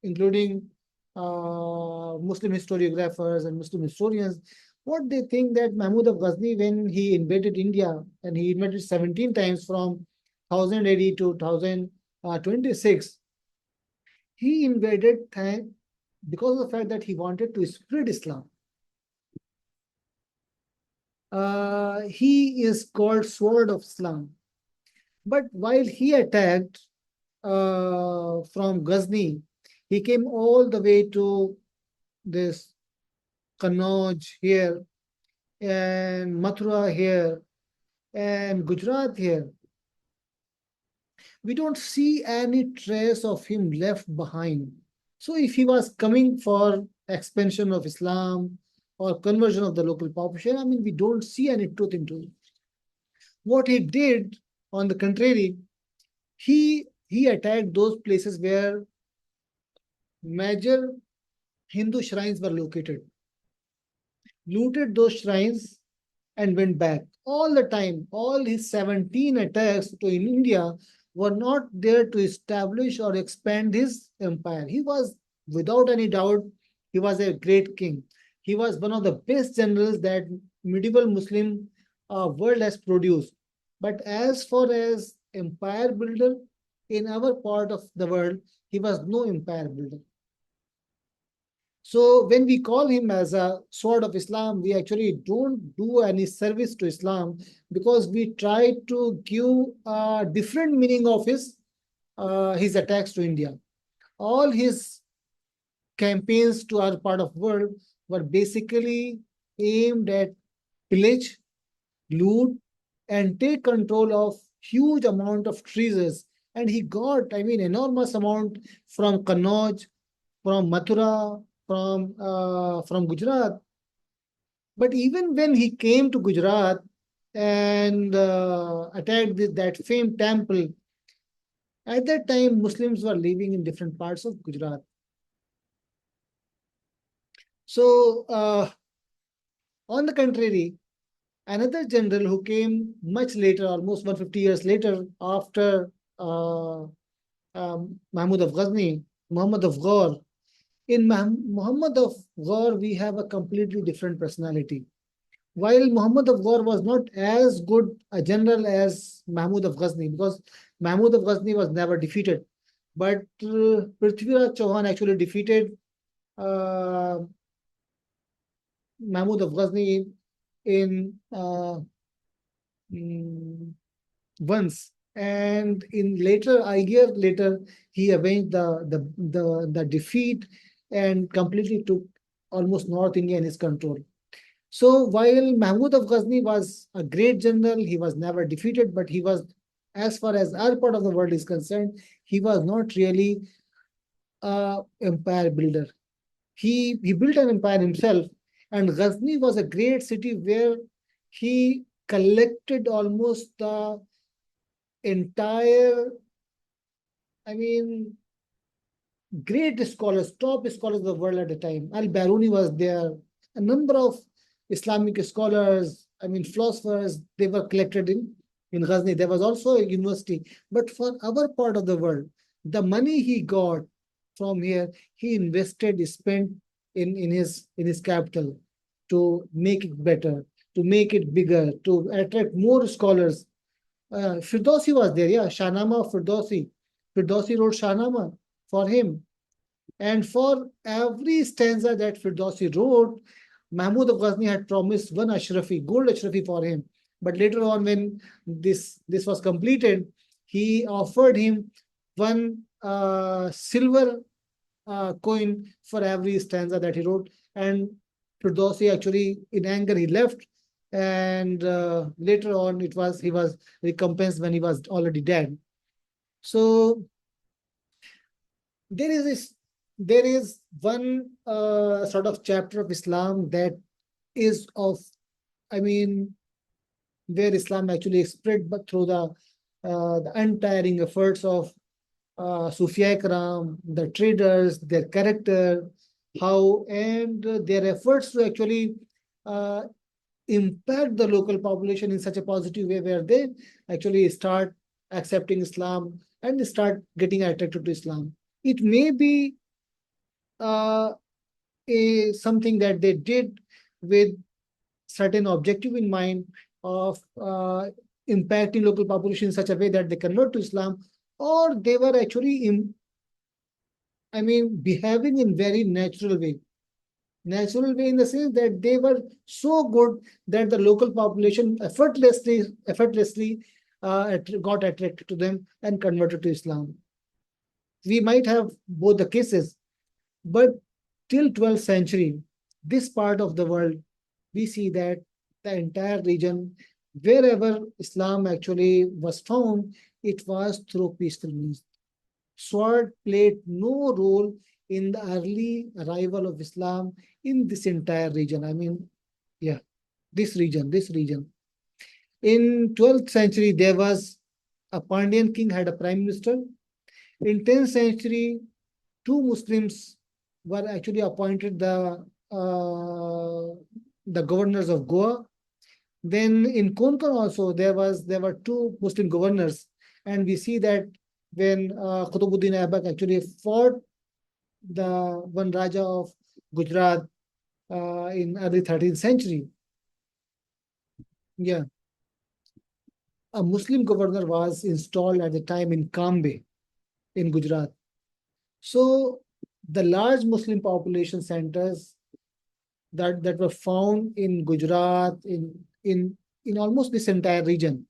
including Muslim historiographers and Muslim historians, what they think that Mahmud of Ghazni, when he invaded India, and he invaded 17 times from 1080 to 1026, he invaded because of the fact that he wanted to spread Islam. He is called Sword of Islam. But while he attacked from Ghazni, he came all the way to this Kannauj here and Mathura here and Gujarat here. We don't see any trace of him left behind. So if he was coming for expansion of Islam or conversion of the local population, I mean, we don't see any truth into it. What he did, on the contrary, he he attacked those places where major Hindu shrines were located, looted those shrines, and went back. All the time, all his 17 attacks to India were not there to establish or expand his empire. He was, without any doubt, he was a great king. He was one of the best generals that medieval Muslim world has produced. But as far as empire builder in our part of the world, he was no empire builder. So when we call him as a sword of Islam, we actually don't do any service to Islam because we try to give a different meaning of his attacks to India. All his campaigns to our part of world were basically aimed at pillage, loot, and take control of huge amount of treasures. And he got, I mean, enormous amount from Kannauj, from Mathura, from Gujarat. But even when he came to Gujarat and attacked that famed temple, at that time Muslims were living in different parts of Gujarat. So on the contrary, another general who came much later, almost 150 years later, after Mahmud of Ghazni, Muhammad of Ghor. In Muhammad of Ghor, we have a completely different personality. While Muhammad of Ghor was not as good a general as Mahmud of Ghazni, because Mahmud of Ghazni was never defeated, but Prithviraj Chauhan actually defeated uh, Mahmud of Ghazni in once, and in later, a year later, he avenged the defeat and completely took almost North India in his control. So while Mahmud of Ghazni was a great general, he was never defeated, but he was, as far as our part of the world is concerned, he was not really a empire builder. He built an empire himself, and Ghazni was a great city where he collected almost the entire, I mean, great scholars, top scholars of the world at the time. Al-Biruni was there. A number of Islamic scholars, I mean, philosophers, they were collected in Ghazni. There was also a university. But for our part of the world, the money he got from here, he invested, spent in his capital to make it better, to make it bigger, to attract more scholars. Firdausi was there, yeah, Shahnama of Firdausi. Firdausi wrote Shahnama for him. And for every stanza that Firdausi wrote, Mahmud of Ghazni had promised one Ashrafi, gold Ashrafi for him. But later on, when this was completed, he offered him one silver coin for every stanza that he wrote. And Firdausi actually, in anger, he left. And later on, he was recompensed when he was already dead. So there is one sort of chapter of Islam that is of, I mean, where Islam actually spread but through the untiring efforts of Sufia Ikram, the traders, their character, how and their efforts to actually impact the local population in such a positive way where they actually start accepting Islam and they start getting attracted to Islam. It may be something that they did with certain objective in mind of impacting local population in such a way that they convert to Islam, or they were actually, behaving in very natural way. Natural way in the sense that they were so good that the local population effortlessly got attracted to them and converted to Islam. We might have both the cases, but till 12th century, this part of the world, we see that the entire region, wherever Islam actually was found, it was through peaceful means. Sword played no role in the early arrival of Islam in this entire region. This region. In 12th century, there was a Pandyan king had a prime minister, In 10th century, two Muslims were actually appointed the governors of Goa. Then in Konkan also there were two Muslim governors, and we see that when Qutbuddin Aibak actually fought the one Raja of Gujarat in early 13th century. Yeah, a Muslim governor was installed at the time in Kambe in Gujarat. So the large Muslim population centers that were found in Gujarat, in almost this entire region,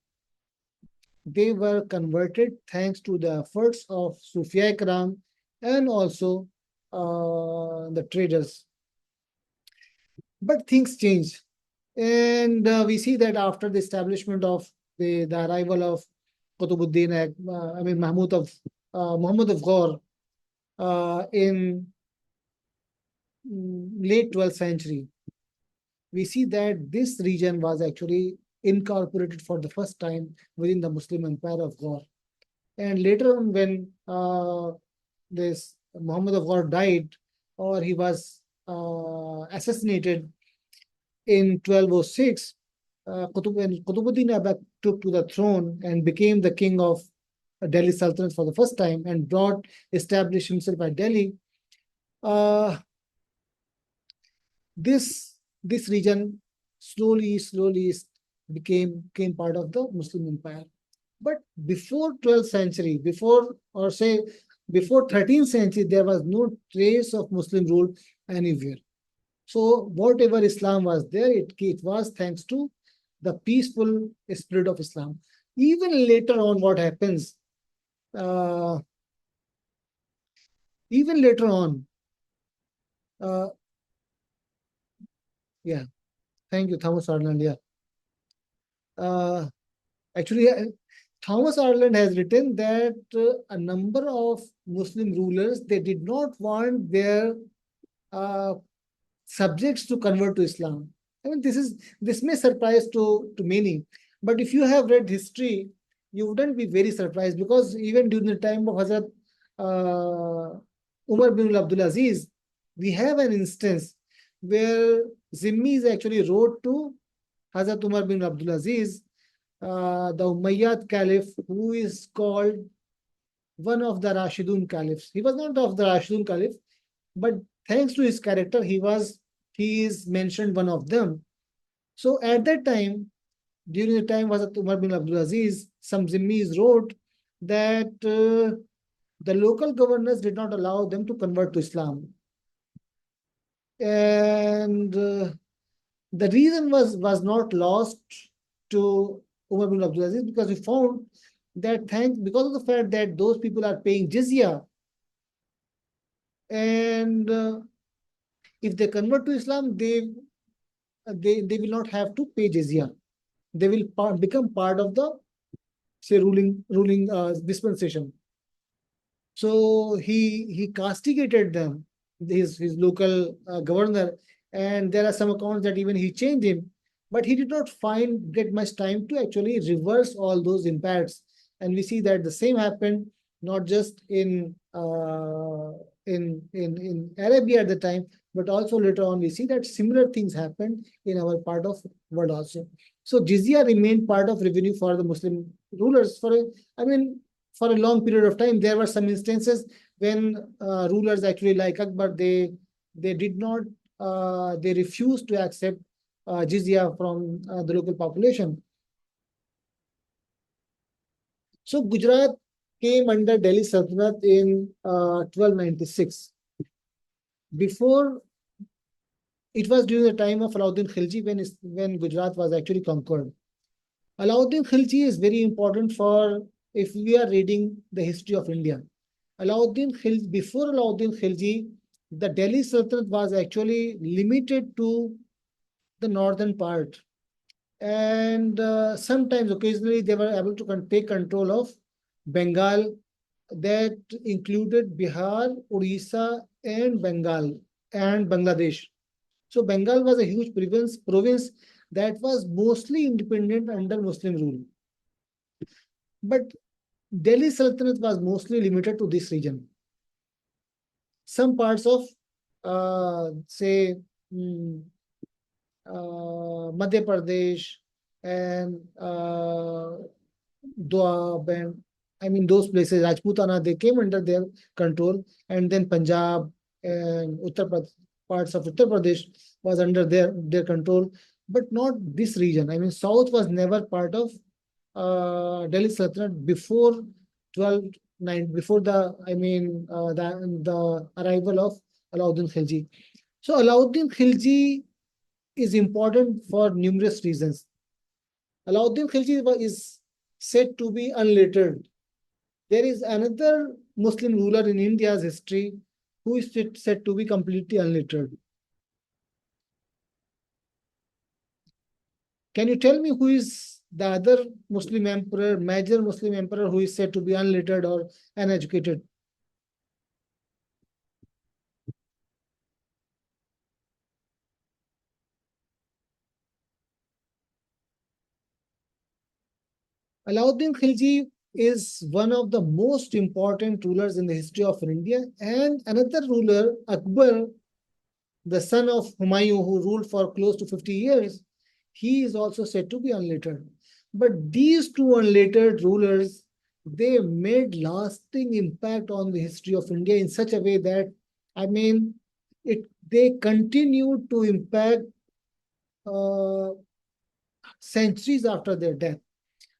they were converted thanks to the efforts of Sufia Ikram and also the traders. But things changed. And we see that after the establishment of the arrival of Qutbuddin, Muhammad of Ghor in late 12th century, we see that this region was actually incorporated for the first time within the Muslim empire of Ghor. And later on, when this Muhammad of Ghor died, or he was assassinated in 1206, when Qutbuddin Aibak took to the throne and became the king of Delhi Sultanate for the first time and established himself at Delhi, this region slowly became part of the Muslim empire. But before 12th century, before 13th century, there was no trace of Muslim rule anywhere. So whatever Islam was there, it was thanks to the peaceful spirit of Islam. Even later on, what happens? Even later on, yeah, thank you, Thomas Ireland. Yeah, actually, Thomas Ireland has written that a number of Muslim rulers, they did not want their subjects to convert to Islam. I mean, this may surprise to many, but if you have read history, you wouldn't be very surprised, because even during the time of Hazrat Umar bin Abdul Aziz, we have an instance where Zimmis actually wrote to Hazrat Umar bin Abdul Aziz, the Umayyad Caliph, who is called one of the Rashidun Caliphs. He was not of the Rashidun Caliph, but thanks to his character, he is mentioned one of them. So at that time, during the time of Hazrat Umar bin Abdul Aziz, some Zimmis wrote that the local governors did not allow them to convert to Islam. And the reason was not lost to Umar bin Abdul Aziz, because we found that because of the fact that those people are paying jizya, and if they convert to Islam, they will not have to pay jizya. They will become part of the, say, ruling dispensation. So he castigated them, his local governor, and there are some accounts that even he changed him, but he did not get much time to actually reverse all those impacts. And we see that the same happened not just in Arabia at the time, but also later on we see that similar things happened in our part of world also. So jizya remained part of revenue for the Muslim rulers for a long period of time. There were some instances when rulers actually like Akbar, they did not, they refused to accept jizya from the local population. So Gujarat came under Delhi Sultanate in 1296. Before, it was during the time of Alauddin Khilji when Gujarat was actually conquered. Alauddin Khilji is very important if we are reading the history of India. Before Alauddin Khilji, the Delhi Sultanate was actually limited to the northern part. And sometimes, occasionally, they were able to take control of Bengal. That included Bihar, Odisha, and Bengal, and Bangladesh. So Bengal was a huge province that was mostly independent under Muslim rule. But Delhi Sultanate was mostly limited to this region. Some parts of, say, mm, Madhya Pradesh and Doab and I mean those places, Rajputana, they came under their control, and then Punjab and parts of Uttar Pradesh was under their control, but not this region. I mean, South was never part of Delhi Sultanate before 12 before the the arrival of Alauddin Khilji. So Alauddin Khilji is important for numerous reasons. Alauddin Khilji is said to be unlettered. There is another Muslim ruler in India's history who is said to be completely unlettered. Can you tell me who is the other Muslim emperor, major Muslim emperor who is said to be unlettered or uneducated? Alauddin Khilji is one of the most important rulers in the history of India, and another ruler, Akbar, the son of Humayun, who ruled for close to 50 years, he is also said to be unlettered. But these two unlettered rulers, they made lasting impact on the history of India in such a way that, I mean, they continue to impact uh, centuries after their death.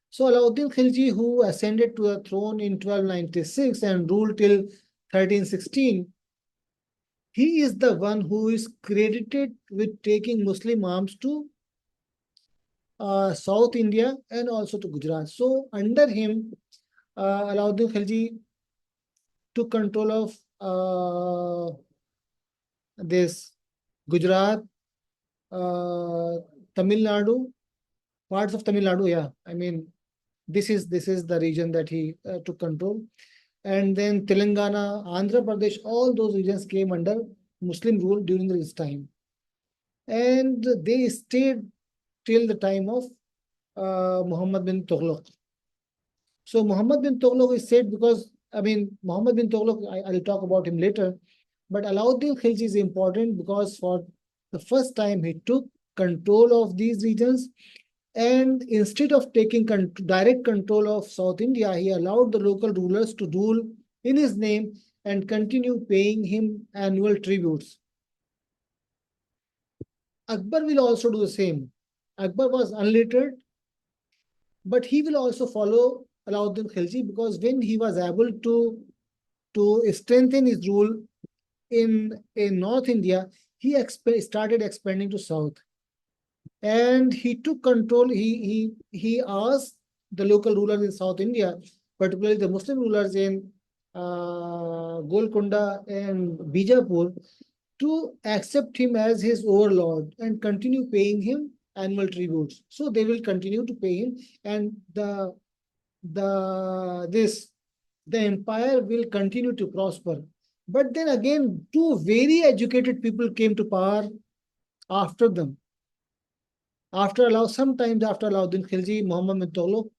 So Alauddin Khilji, who ascended to the throne in 1296 and ruled till 1316, he is the one who is credited with taking Muslim arms to South India and also to Gujarat. So under him, Alauddin Khilji took control of this Gujarat, uh, Tamil Nadu, parts of Tamil Nadu. Yeah, I mean this is the region that he took control, and then Telangana, Andhra Pradesh, all those regions came under Muslim rule during this time, and they stayed till the time of Muhammad bin Tughlaq. So Muhammad bin Tughlaq is said because, I mean, Muhammad bin Tughlaq, I'll talk about him later, but Alauddin Khilji is important because for the first time he took control of these regions, and instead of taking direct control of South India, he allowed the local rulers to rule in his name and continue paying him annual tributes. Akbar will also do the same. Akbar was unlettered, but he will also follow Alauddin Khilji because when he was able to strengthen his rule in North India, he started expanding to South, and he took control. He asked the local rulers in South India, particularly the Muslim rulers in Golconda and Bijapur, to accept him as his overlord and continue paying him annual tributes. So they will continue to pay him, and the empire will continue to prosper. But then again, two very educated people came to power after them. Sometimes after Alauddin Khilji, Muhammad bin Tughlaq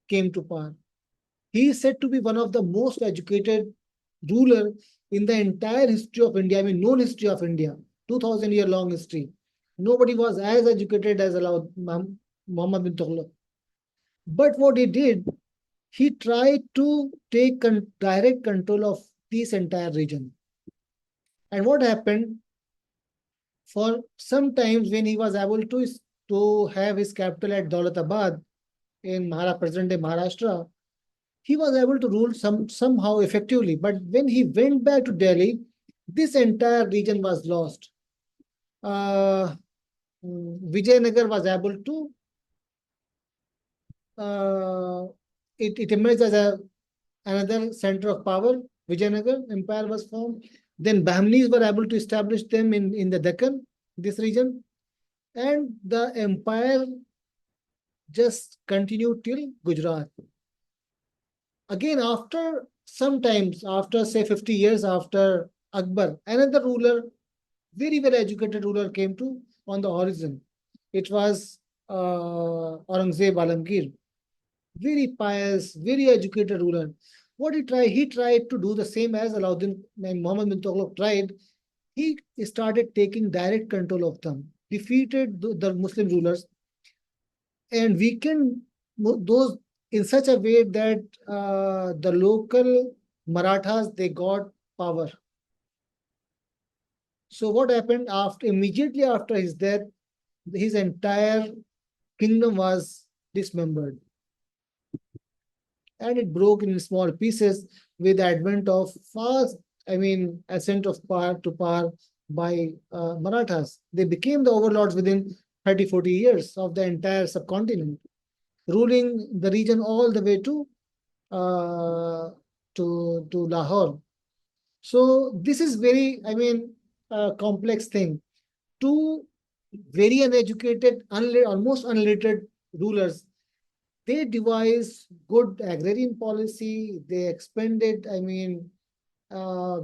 came to power. He is said to be one of the most educated ruler in the entire history of India, I mean, known history of India, 2000-year long history. Nobody was as educated as Muhammad bin Tughlaq. But what he did, he tried to take direct control of this entire region. And what happened, for some times when he was able to have his capital at Daulatabad in present-day Maharashtra, he was able to rule somehow effectively. But when he went back to Delhi, this entire region was lost. Vijayanagar was able to it emerged as another center of power. Vijayanagar Empire was formed. Then Bahmanis were able to establish them in the Deccan, this region, and the empire just continued till Gujarat. Again, after sometimes, after say 50 years after Akbar, another ruler, very well educated ruler, came to on the horizon. It was Aurangzeb Alamgir. very pious, very educated ruler. What he tried? He tried to do the same as Alauddin and Muhammad bin Tughlaq tried. He started taking direct control of them, defeated the Muslim rulers, and weakened those in such a way that the local Marathas they got power. So what happened after immediately after his death, his entire kingdom was dismembered and it broke in small pieces with the advent of fast, ascent of power to power by Marathas. They became the overlords within 30, 40 years of the entire subcontinent, ruling the region all the way uh, to Lahore. So this is very, complex thing. Two very uneducated, almost unliterate rulers. They devised good agrarian policy. They expanded,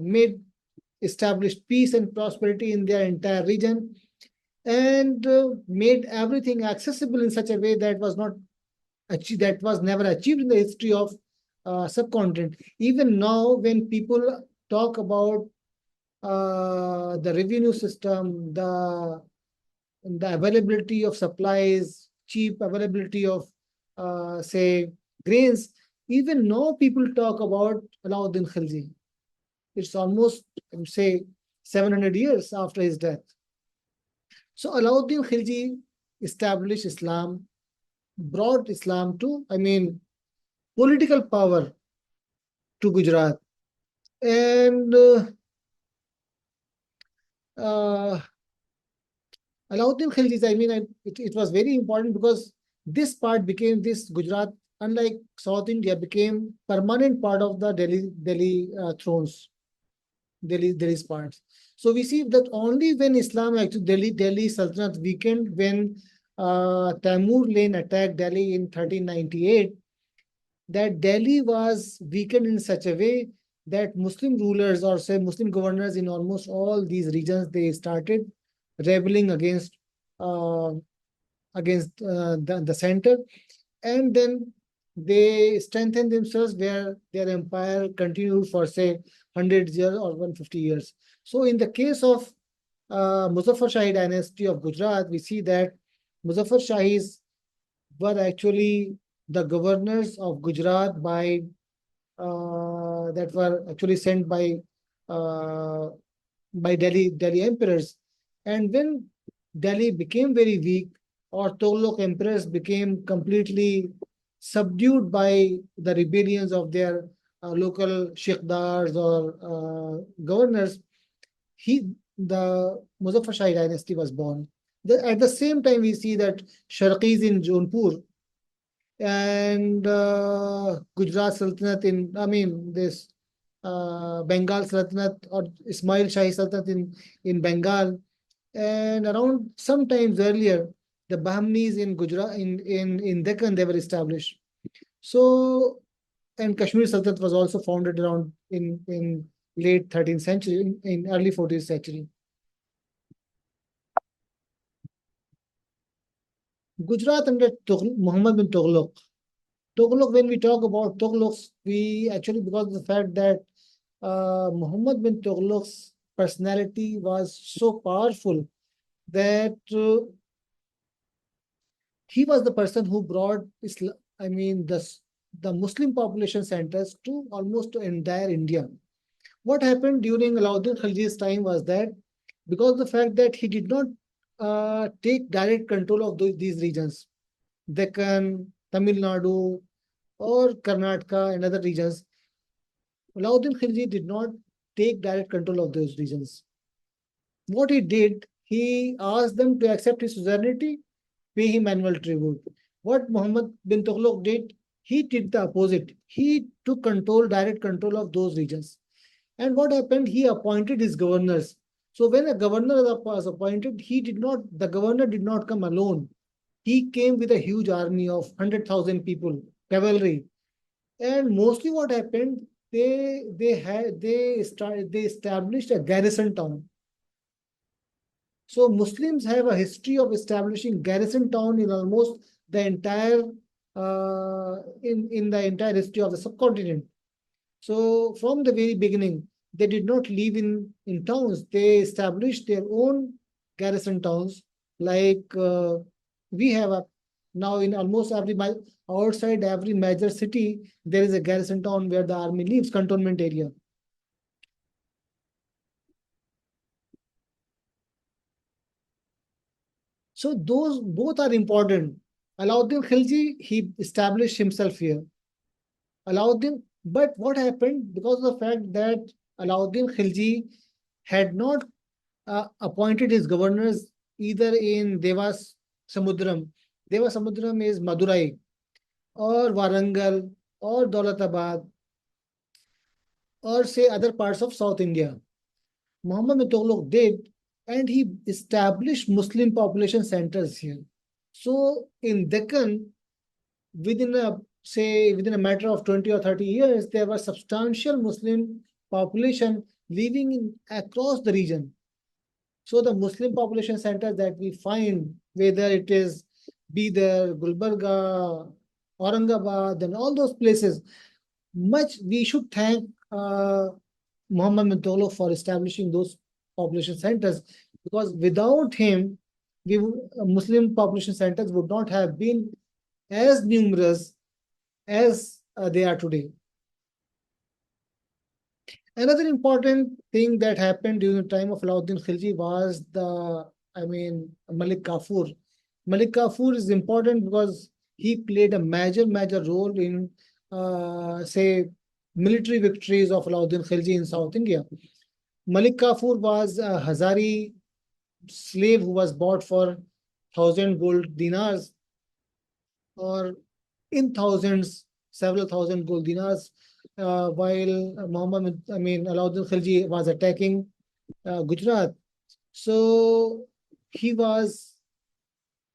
made established peace and prosperity in their entire region, and made everything accessible in such a way that was not achieved, that was never achieved in the history of subcontinent. Even now, when people talk about the revenue system, the availability of supplies, cheap availability of, say, grains. Even now, people talk about Alauddin Khilji. It's almost, I would say, 700 years after his death. So Alauddin Khilji established Islam, brought Islam to, political power to Gujarat. And uh, Alauddin Khilji, it was very important because this part became this Gujarat, unlike South India, became permanent part of the Delhi thrones, Delhi's parts. So we see that only when Islam actually Delhi Sultanate weakened when Timur Lane attacked Delhi in 1398, that Delhi was weakened in such a way that Muslim rulers or say Muslim governors in almost all these regions they started rebelling uh, against the center, and then they strengthened themselves where their empire continued for say 100 years or 150 years. So in the case of Muzaffar Shah I dynasty of Gujarat, we see that Muzaffar Shahis were actually the governors of Gujarat that were actually sent uh, by Delhi emperors. And when Delhi became very weak, or Tughlaq emperors became completely subdued by the rebellions of their local sheikhdars or governors, the Muzaffar Shah dynasty was born. At the same time, we see that Sharqis in Jaunpur and Gujarat Sultanate this Bengal Sultanate or Ismail Shahi Sultanate in Bengal, and around sometimes earlier, the Bahmanis in Gujarat, in Deccan, they were established. So, and Kashmir Sultanate was also founded around in late 13th century, in early 14th century. Gujarat under Muhammad bin Tughlaq. Tughlaq, when we talk about Tughlaq, we actually, because of the fact that Muhammad bin Tughlaq's personality was so powerful that he was the person who brought Islam, the Muslim population centers to almost to entire India. What happened during Alauddin Khilji's time was that because of the fact that he did not take direct control of these regions, Deccan, Tamil Nadu, or Karnataka and other regions, Alauddin Khilji did not take direct control of those regions. What he did, he asked them to accept his suzerainty, pay him annual tribute. What Muhammad bin Tughlaq did, he did the opposite. He took direct control of those regions. And what happened, he appointed his governors. So when a governor was appointed, the governor did not come alone. He came with a huge army of 100,000 people, cavalry. And mostly what happened, they established a garrison town. So Muslims have a history of establishing garrison town in almost the entire in the entire history of the subcontinent. So from the very beginning, they did not live in towns. They established their own garrison towns, like we have now in almost outside every major city, there is a garrison town where the army lives, cantonment area. So those both are important. Alauddin Khilji, he established himself here. Alauddin, but what happened because of the fact that Alauddin Khilji had not appointed his governors either in Devas Samudram. Devas Samudram is Madurai or Warangal or Daulatabad or say other parts of South India. Muhammad Tughlaq did, and he established Muslim population centers here. So in Deccan, within a matter of 20 or 30 years, there was substantial Muslim population living across the region. So the Muslim population centers that we find, whether it is Bidar, Gulbarga, Aurangabad, and all those places, we should thank Muhammad Tughlaq for establishing those population centers, because without him, Muslim population centers would not have been as numerous as they are today. Another important thing that happened during the time of Alauddin Khilji was Malik Kafur. Malik Kafur is important because he played a major role in, say, military victories of Alauddin Khilji in South India. Malik Kafur was a Hazari slave who was bought for 1,000 gold dinars, or in thousands, several thousand gold dinars, while Alauddin Khilji was attacking Gujarat. So he was,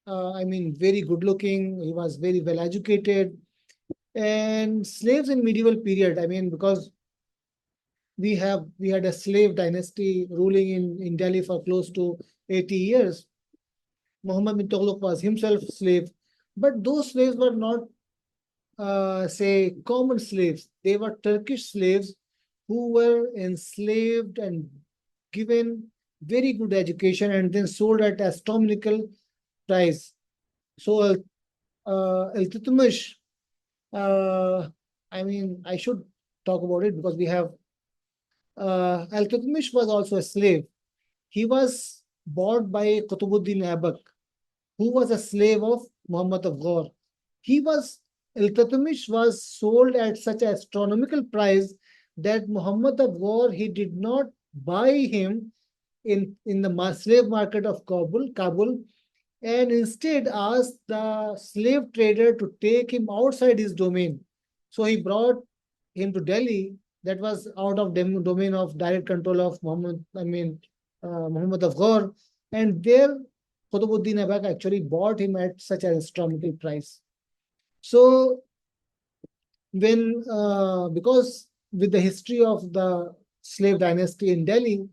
very good looking. He was very well educated, and slaves in medieval period. Because we had a slave dynasty ruling in Delhi for close to 80 years. Muhammad bin Tughlaq was himself slave, but those slaves were not say common slaves. They were Turkish slaves who were enslaved and given very good education and then sold at astronomical price. So Iltutmish, I should talk about it because we have Iltutmish was also a slave. He was bought by Qutbuddin Aibak, who was a slave of Muhammad of Ghor. Iltutmish was sold at such an astronomical price that Muhammad of Ghor, he did not buy him in the slave market of Kabul, and instead asked the slave trader to take him outside his domain. So he brought him to Delhi, that was out of domain of direct control of Muhammad of Ghor, and there Qutbuddin Aibak actually bought him at such an astronomical price. So because with the history of the slave dynasty in Delhi,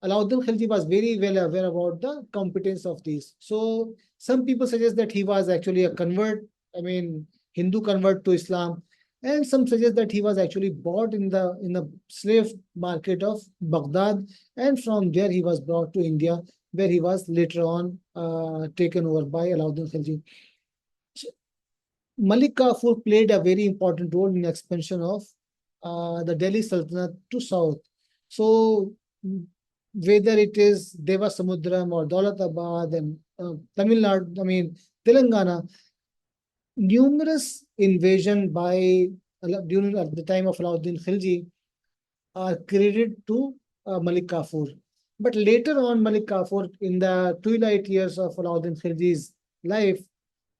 Alauddin Khilji was very well aware about the competence of these. So some people suggest that he was actually a convert, Hindu convert to Islam, and some suggest that he was actually bought in the slave market of Baghdad, and from there he was brought to India, where he was later on taken over by Alauddin Khilji. Malik Kafur played a very important role in expansion of the Delhi Sultanate to south. So whether it is Devasamudram or Daulatabad and Tamil Nadu, Telangana, numerous invasion during the time of Alauddin Khilji are credited to Malik Kafur. But later on, Malik Kafur, in the twilight years of Alauddin Khilji's life,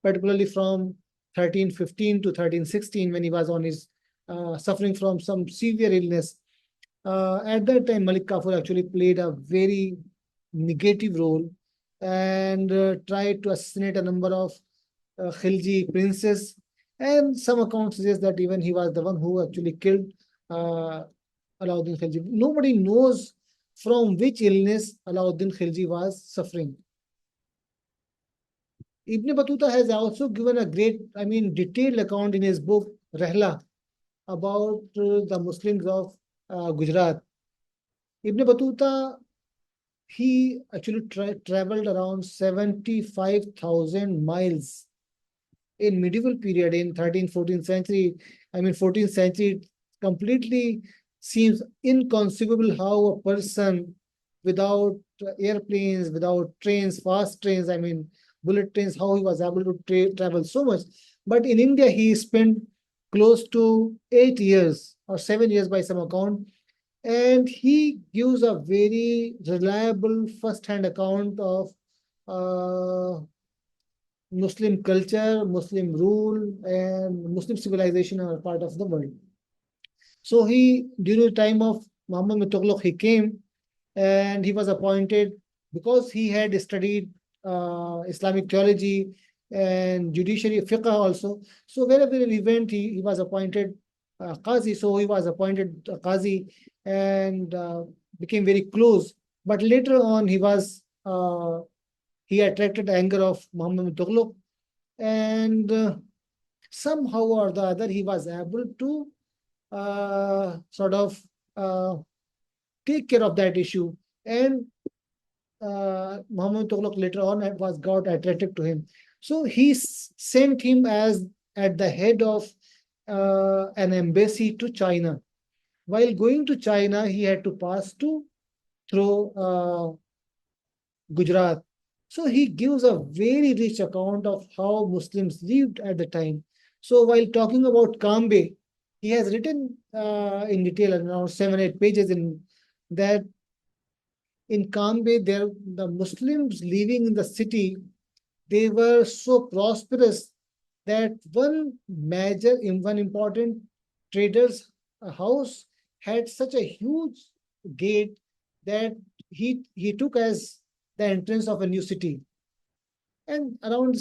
particularly from 1315 to 1316, when he was on his suffering from some severe illness, at that time, Malik Kafur actually played a very negative role and tried to assassinate a number of Khilji princes. And some accounts suggest that even he was the one who actually killed Alauddin Khilji. Nobody knows from which illness Alauddin Khilji was suffering. Ibn Battuta has also given a great, detailed account in his book Rehla about the Muslims of Gujarat. Ibn Battuta, he actually traveled around 75,000 miles in medieval period in 13th, 14th century. 14th century, completely seems inconceivable how a person without airplanes, without trains, fast trains, bullet trains, how he was able to travel so much. But in India, he spent close to 8 years or 7 years by some account, and he gives a very reliable first-hand account of Muslim culture, Muslim rule, and Muslim civilization are part of the world. So he, during the time of Muhammad Tughlaq, he came and he was appointed because he had studied Islamic theology and judiciary fiqh also. So wherever he went, he was appointed Qazi. So he was appointed Qazi and became very close. But later on, he attracted the anger of Muhammad Tughlaq, and somehow or the other he was able to sort of take care of that issue, and Muhammad Tughlaq later on got attracted to him. So he sent him as at the head of an embassy to China. While going to China, he had to pass through Gujarat. So he gives a very rich account of how Muslims lived at the time. So while talking about Kambe, he has written in detail around 7, 8 pages in that in Kambe, the Muslims living in the city, they were so prosperous that one important trader's house had such a huge gate that he took as the entrance of a new city. And around,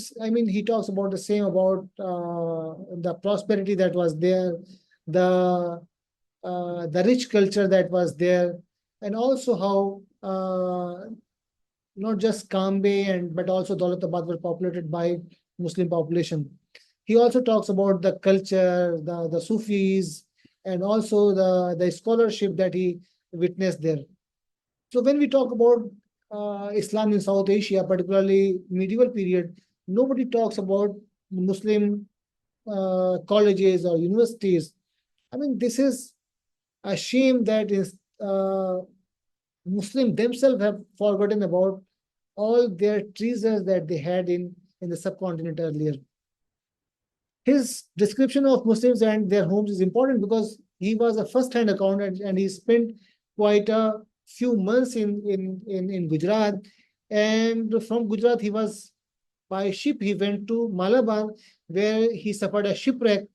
he talks about the same about the prosperity that was there, the rich culture that was there, and also how not just Kambe but also Daulatabad were populated by Muslim population. He also talks about the culture, the Sufis, and also the scholarship that he witnessed there. So when we talk about Islam in South Asia, particularly medieval period, nobody talks about Muslim colleges or universities. This is a shame that Muslims themselves have forgotten about all their treasures that they had in the subcontinent earlier. His description of Muslims and their homes is important because he was a first-hand account, and he spent quite a few months in Gujarat. And from Gujarat, he was by ship, he went to Malabar, where he suffered a shipwreck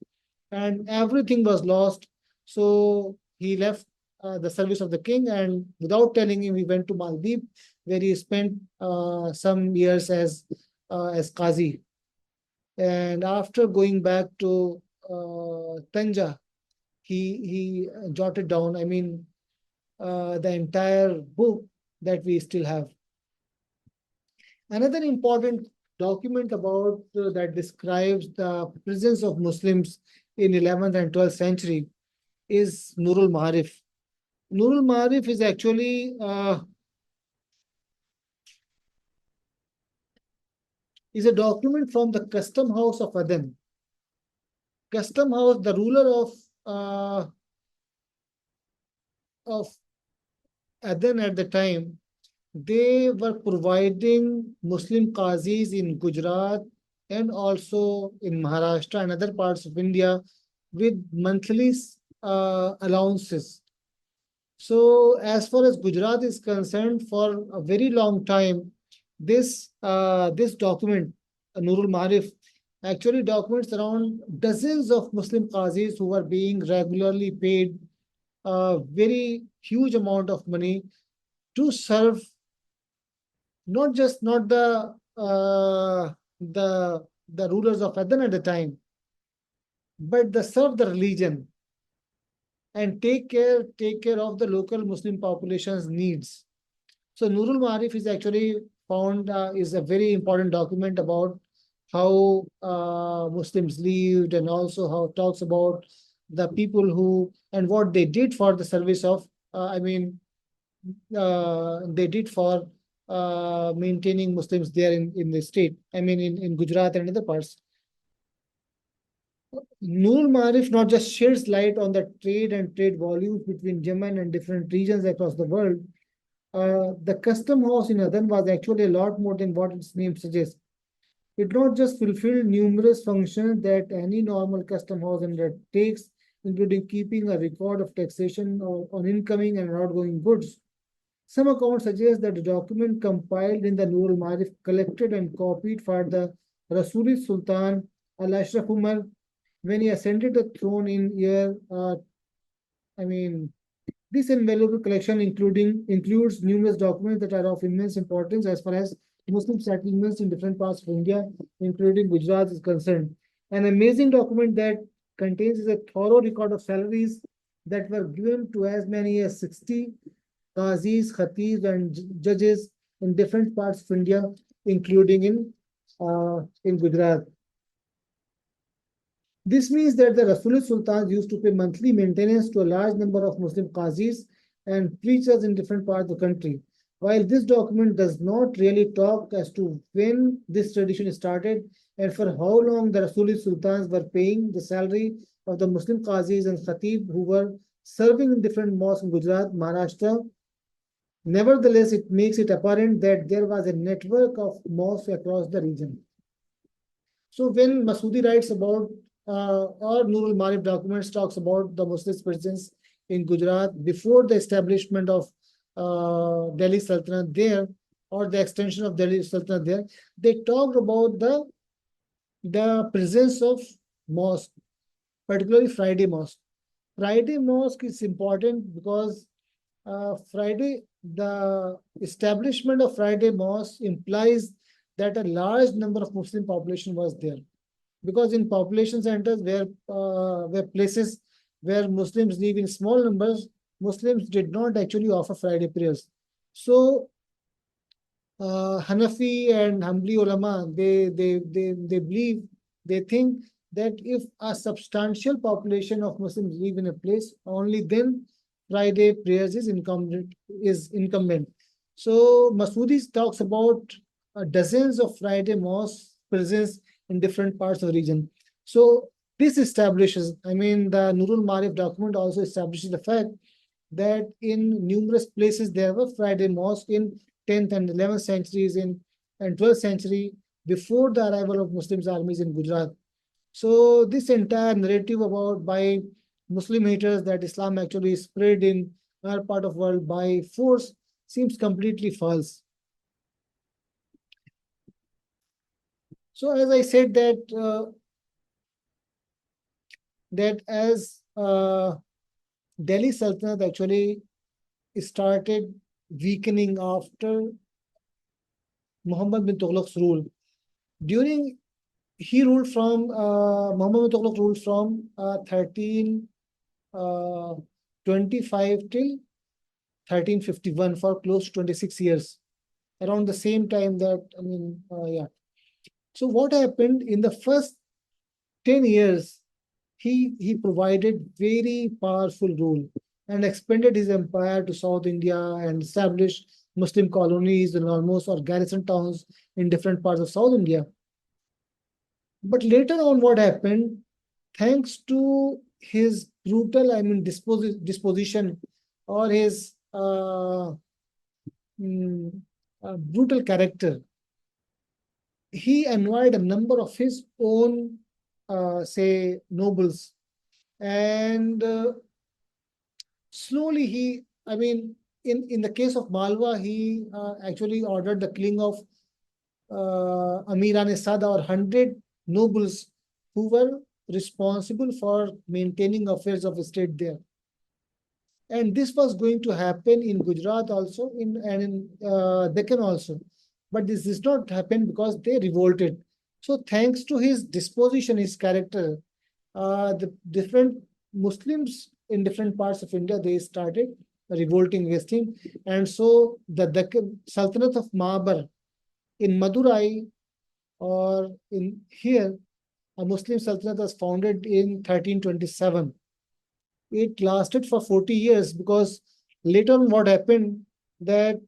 and everything was lost. So he left the service of the king, and without telling him, he went to Maldives, where he spent some years as Qazi. And after going back to Tanja, he jotted down, the entire book that we still have. Another important document about that describes the presence of Muslims in 11th and 12th century is Nurul Ma'arif. Nurul Ma'arif is actually is a document from the custom house of Aden. Custom house, the ruler of Aden at the time, they were providing Muslim qazis in Gujarat and also in Maharashtra and other parts of India with monthly allowances. So as far as Gujarat is concerned, for a very long time, this document, Nurul Ma'arif, actually documents around dozens of Muslim qazis who were being regularly paid a very huge amount of money to serve not the rulers of Aden at the time, but serve the religion and take care of the local Muslim population's needs. So Nurul Ma'arif is actually found is a very important document about how Muslims lived, and also how it talks about the people who and what they did for the service of, they did for maintaining Muslims there in the state. In Gujarat and other parts. Noor Marif not just sheds light on the trade and trade volumes between Yemen and different regions across the world. The custom house in Aden was actually a lot more than what its name suggests. It not just fulfilled numerous functions that any normal custom house undertakes, including keeping a record of taxation on incoming and outgoing goods. Some accounts suggest that the document compiled in the Nur al-Marif collected and copied for the Rasuli Sultan al-Ashraf Umar when he ascended the throne in year, I mean, this invaluable collection includes numerous documents that are of immense importance as far as Muslim settlements in different parts of India, including Gujarat, is concerned. An amazing document that contains a thorough record of salaries that were given to as many as 60 qazis, khatibs, and judges in different parts of India, including in Gujarat. This means that the Rasul Sultans used to pay monthly maintenance to a large number of Muslim qazis and preachers in different parts of the country. While this document does not really talk as to when this tradition started and for how long the Rasuli Sultans were paying the salary of the Muslim qazis and khatib who were serving in different mosques in Gujarat, Maharashtra, nevertheless, it makes it apparent that there was a network of mosques across the region. So when Masoodi writes about or Nur al-Marif documents talks about the Muslim presence in Gujarat before the establishment of Delhi Sultanate there, or the extension of Delhi Sultanate there, they talked about the presence of mosque, particularly Friday mosque. Friday mosque is important because the establishment of Friday mosque implies that a large number of Muslim population was there. Because in population centers where places where Muslims live in small numbers, Muslims did not actually offer Friday prayers. So Hanafi and Hanbali ulama, they believe, they think that if a substantial population of Muslims live in a place, only then Friday prayers is incumbent. So Masoodi talks about dozens of Friday mosques presence in different parts of the region. So this establishes, the Nur al-Marif document also establishes the fact that in numerous places there were Friday mosques in 10th and 11th centuries and 12th century before the arrival of Muslims armies in Gujarat. So this entire narrative about by Muslim haters that Islam actually spread in our part of the world by force seems completely false. So as I said that as Delhi Sultanate actually started weakening after Muhammad bin Tughlaq's rule. Muhammad bin Tughlaq ruled from 1325 till 1351 for close to 26 years. Around the same time that, So what happened in the first 10 years, he provided very powerful rule and expanded his empire to South India and established Muslim colonies and almost or garrison towns in different parts of South India. But later on, what happened, thanks to his brutal, disposition or his brutal character, he annoyed a number of his own, nobles. And slowly in the case of Malwa, he actually ordered the killing of Amiran-e-Sada or 100 nobles who were responsible for maintaining affairs of the state there. And this was going to happen in Gujarat also, and in Deccan also. But this did not happen because they revolted. So thanks to his disposition, his character, the different Muslims in different parts of India, they started revolting against him. And so the Sultanate of Mabar in Madurai or in here, a Muslim Sultanate was founded in 1327. It lasted for 40 years because later on what happened that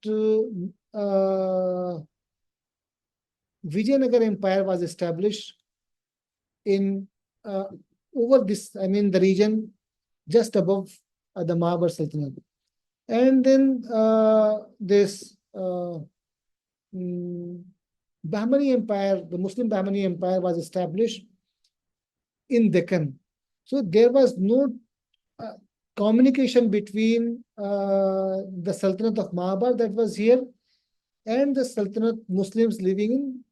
Vijayanagar Empire was established in over this, I mean, the region just above the Mahabharata Sultanate. And then this Bahmani Empire, the Muslim Bahmani Empire was established in Deccan. So there was no communication between the Sultanate of Mahabharata that was here and the Sultanate Muslims living in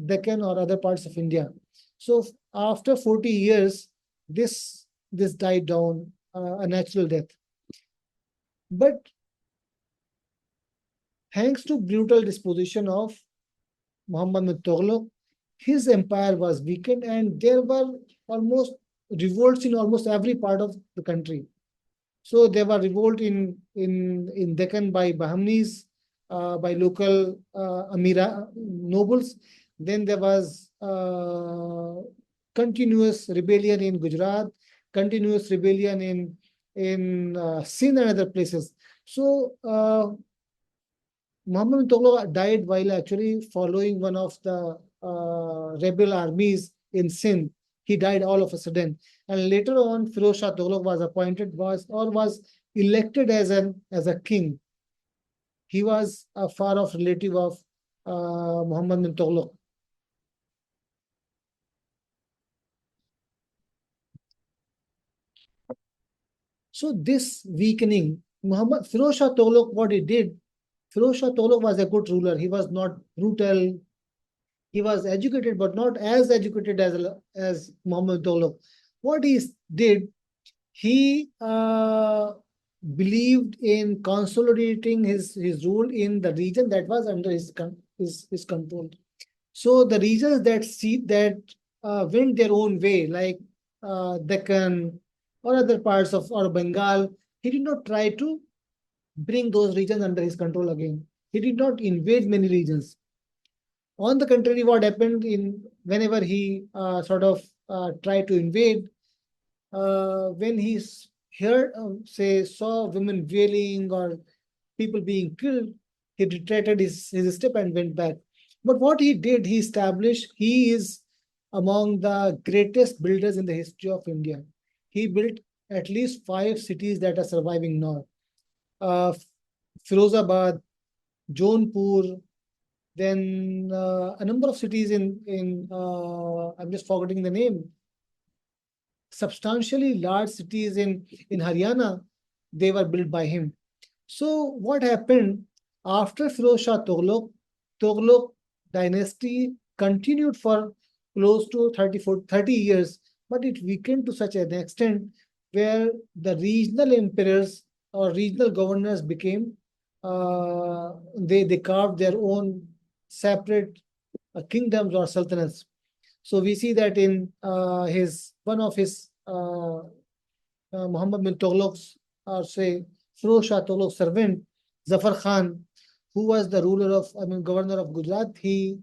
Deccan or other parts of India. So after 40 years, this died down, a natural death. But thanks to brutal disposition of Muhammad Tughlaq, his empire was weakened, and there were almost revolts in almost every part of the country. So there were revolt in Deccan by Bahmanis, by local Amira nobles. Then there was continuous rebellion in Gujarat, continuous rebellion in Sindh and other places. So Muhammad Tughlaq died while actually following one of the rebel armies in Sindh. He died all of a sudden, and later on, Firoz Shah Tughlaq was elected as a king. He was a far off relative of Muhammad bin Tughlaq. So this weakening, Firoz Shah Tughlaq, what he did, Firoz Shah Tughlaq was a good ruler. He was not brutal. He was educated, but not as educated as Muhammad Tughlaq. What he did, he believed in consolidating his rule in the region that was under his control. So the regions that went their own way, like Deccan or other parts of or Bengal, he did not try to bring those regions under his control again. He did not invade many regions. On the contrary, what happened whenever he tried to invade, when he heard, saw women wailing or people being killed, he retracted his step and went back. But what he did, he is among the greatest builders in the history of India. He built at least 5 cities that are surviving now. Firozabad, Jaunpur, then a number of cities in I'm just forgetting the name. Substantially large cities in Haryana, they were built by him. So what happened after Firoz Shah Tughlaq dynasty continued for close to 30 years, but it weakened to such an extent where the regional emperors or regional governors became, they carved their own separate kingdoms or sultanates. So we see that in one of his Muhammad bin Tughlaq's, or say Firoz Shah Tughlaq's servant, Zafar Khan, who was the governor of Gujarat, he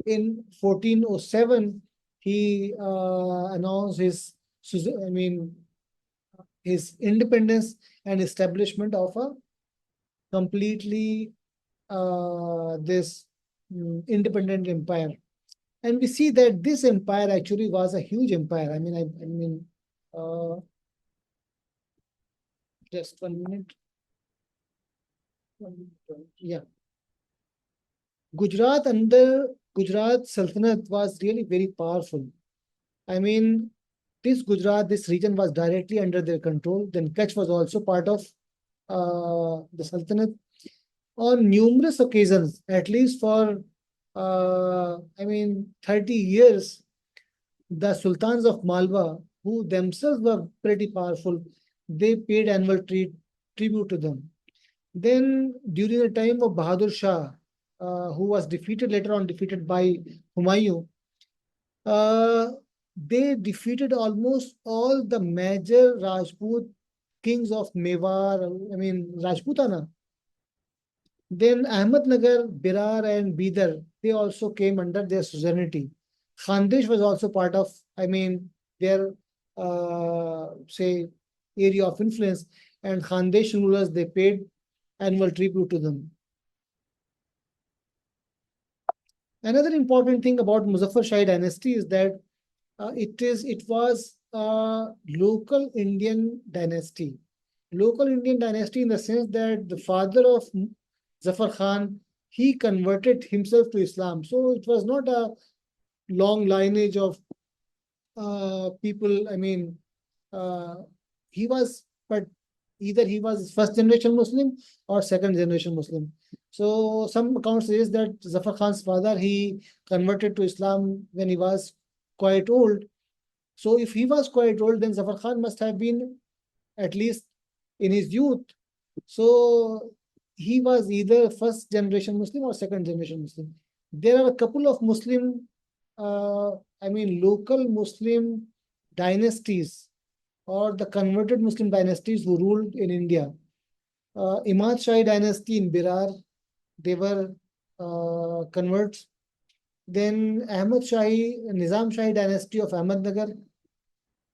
in 1407 he announced his independence and establishment of a completely this independent empire. And we see that this empire actually was a huge empire. Just 1 minute. Yeah. Gujarat under Gujarat Sultanate was really very powerful. This region was directly under their control. Then Kutch was also part of the Sultanate. On numerous occasions, at least for 30 years, the sultans of Malwa, who themselves were pretty powerful, they paid annual tribute to them. Then during the time of Bahadur Shah, who was later on defeated by Humayun, they defeated almost all the major Rajput kings of Mewar, Rajputana. Then Ahmednagar, Birar, and Bidar, they also came under their suzerainty. Khandesh was also part of, their say area of influence, and Khandesh rulers they paid annual tribute to them. Another important thing about Muzaffar Shah dynasty is that it was a local Indian dynasty. Local Indian dynasty in the sense that the father of Zafar Khan, he converted himself to Islam. So it was not a long lineage of people. Uh, he was, but either he was first generation Muslim or second generation Muslim. So some accounts says that Zafar Khan's father, he converted to Islam when he was quite old. So if he was quite old, then Zafar Khan must have been at least in his youth. So he was either first generation Muslim or second generation Muslim. There are a couple of local Muslim dynasties or the converted Muslim dynasties who ruled in India. Imad Shahi dynasty in Birar, they were converts. Then Ahmad Shahi, Nizam Shahi dynasty of Ahmednagar,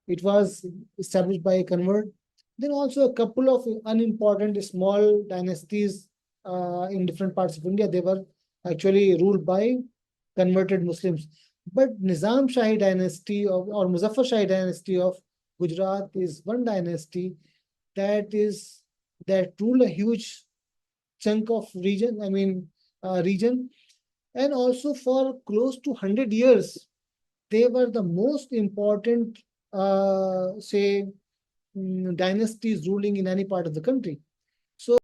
it was established by a convert. Then also a couple of unimportant small dynasties in different parts of India. They were actually ruled by converted Muslims. But Nizam Shahi dynasty or Muzaffar Shahi dynasty of Gujarat is one dynasty that is that ruled a huge chunk of region, and also for close to 100 years they were the most important dynasties ruling in any part of the country.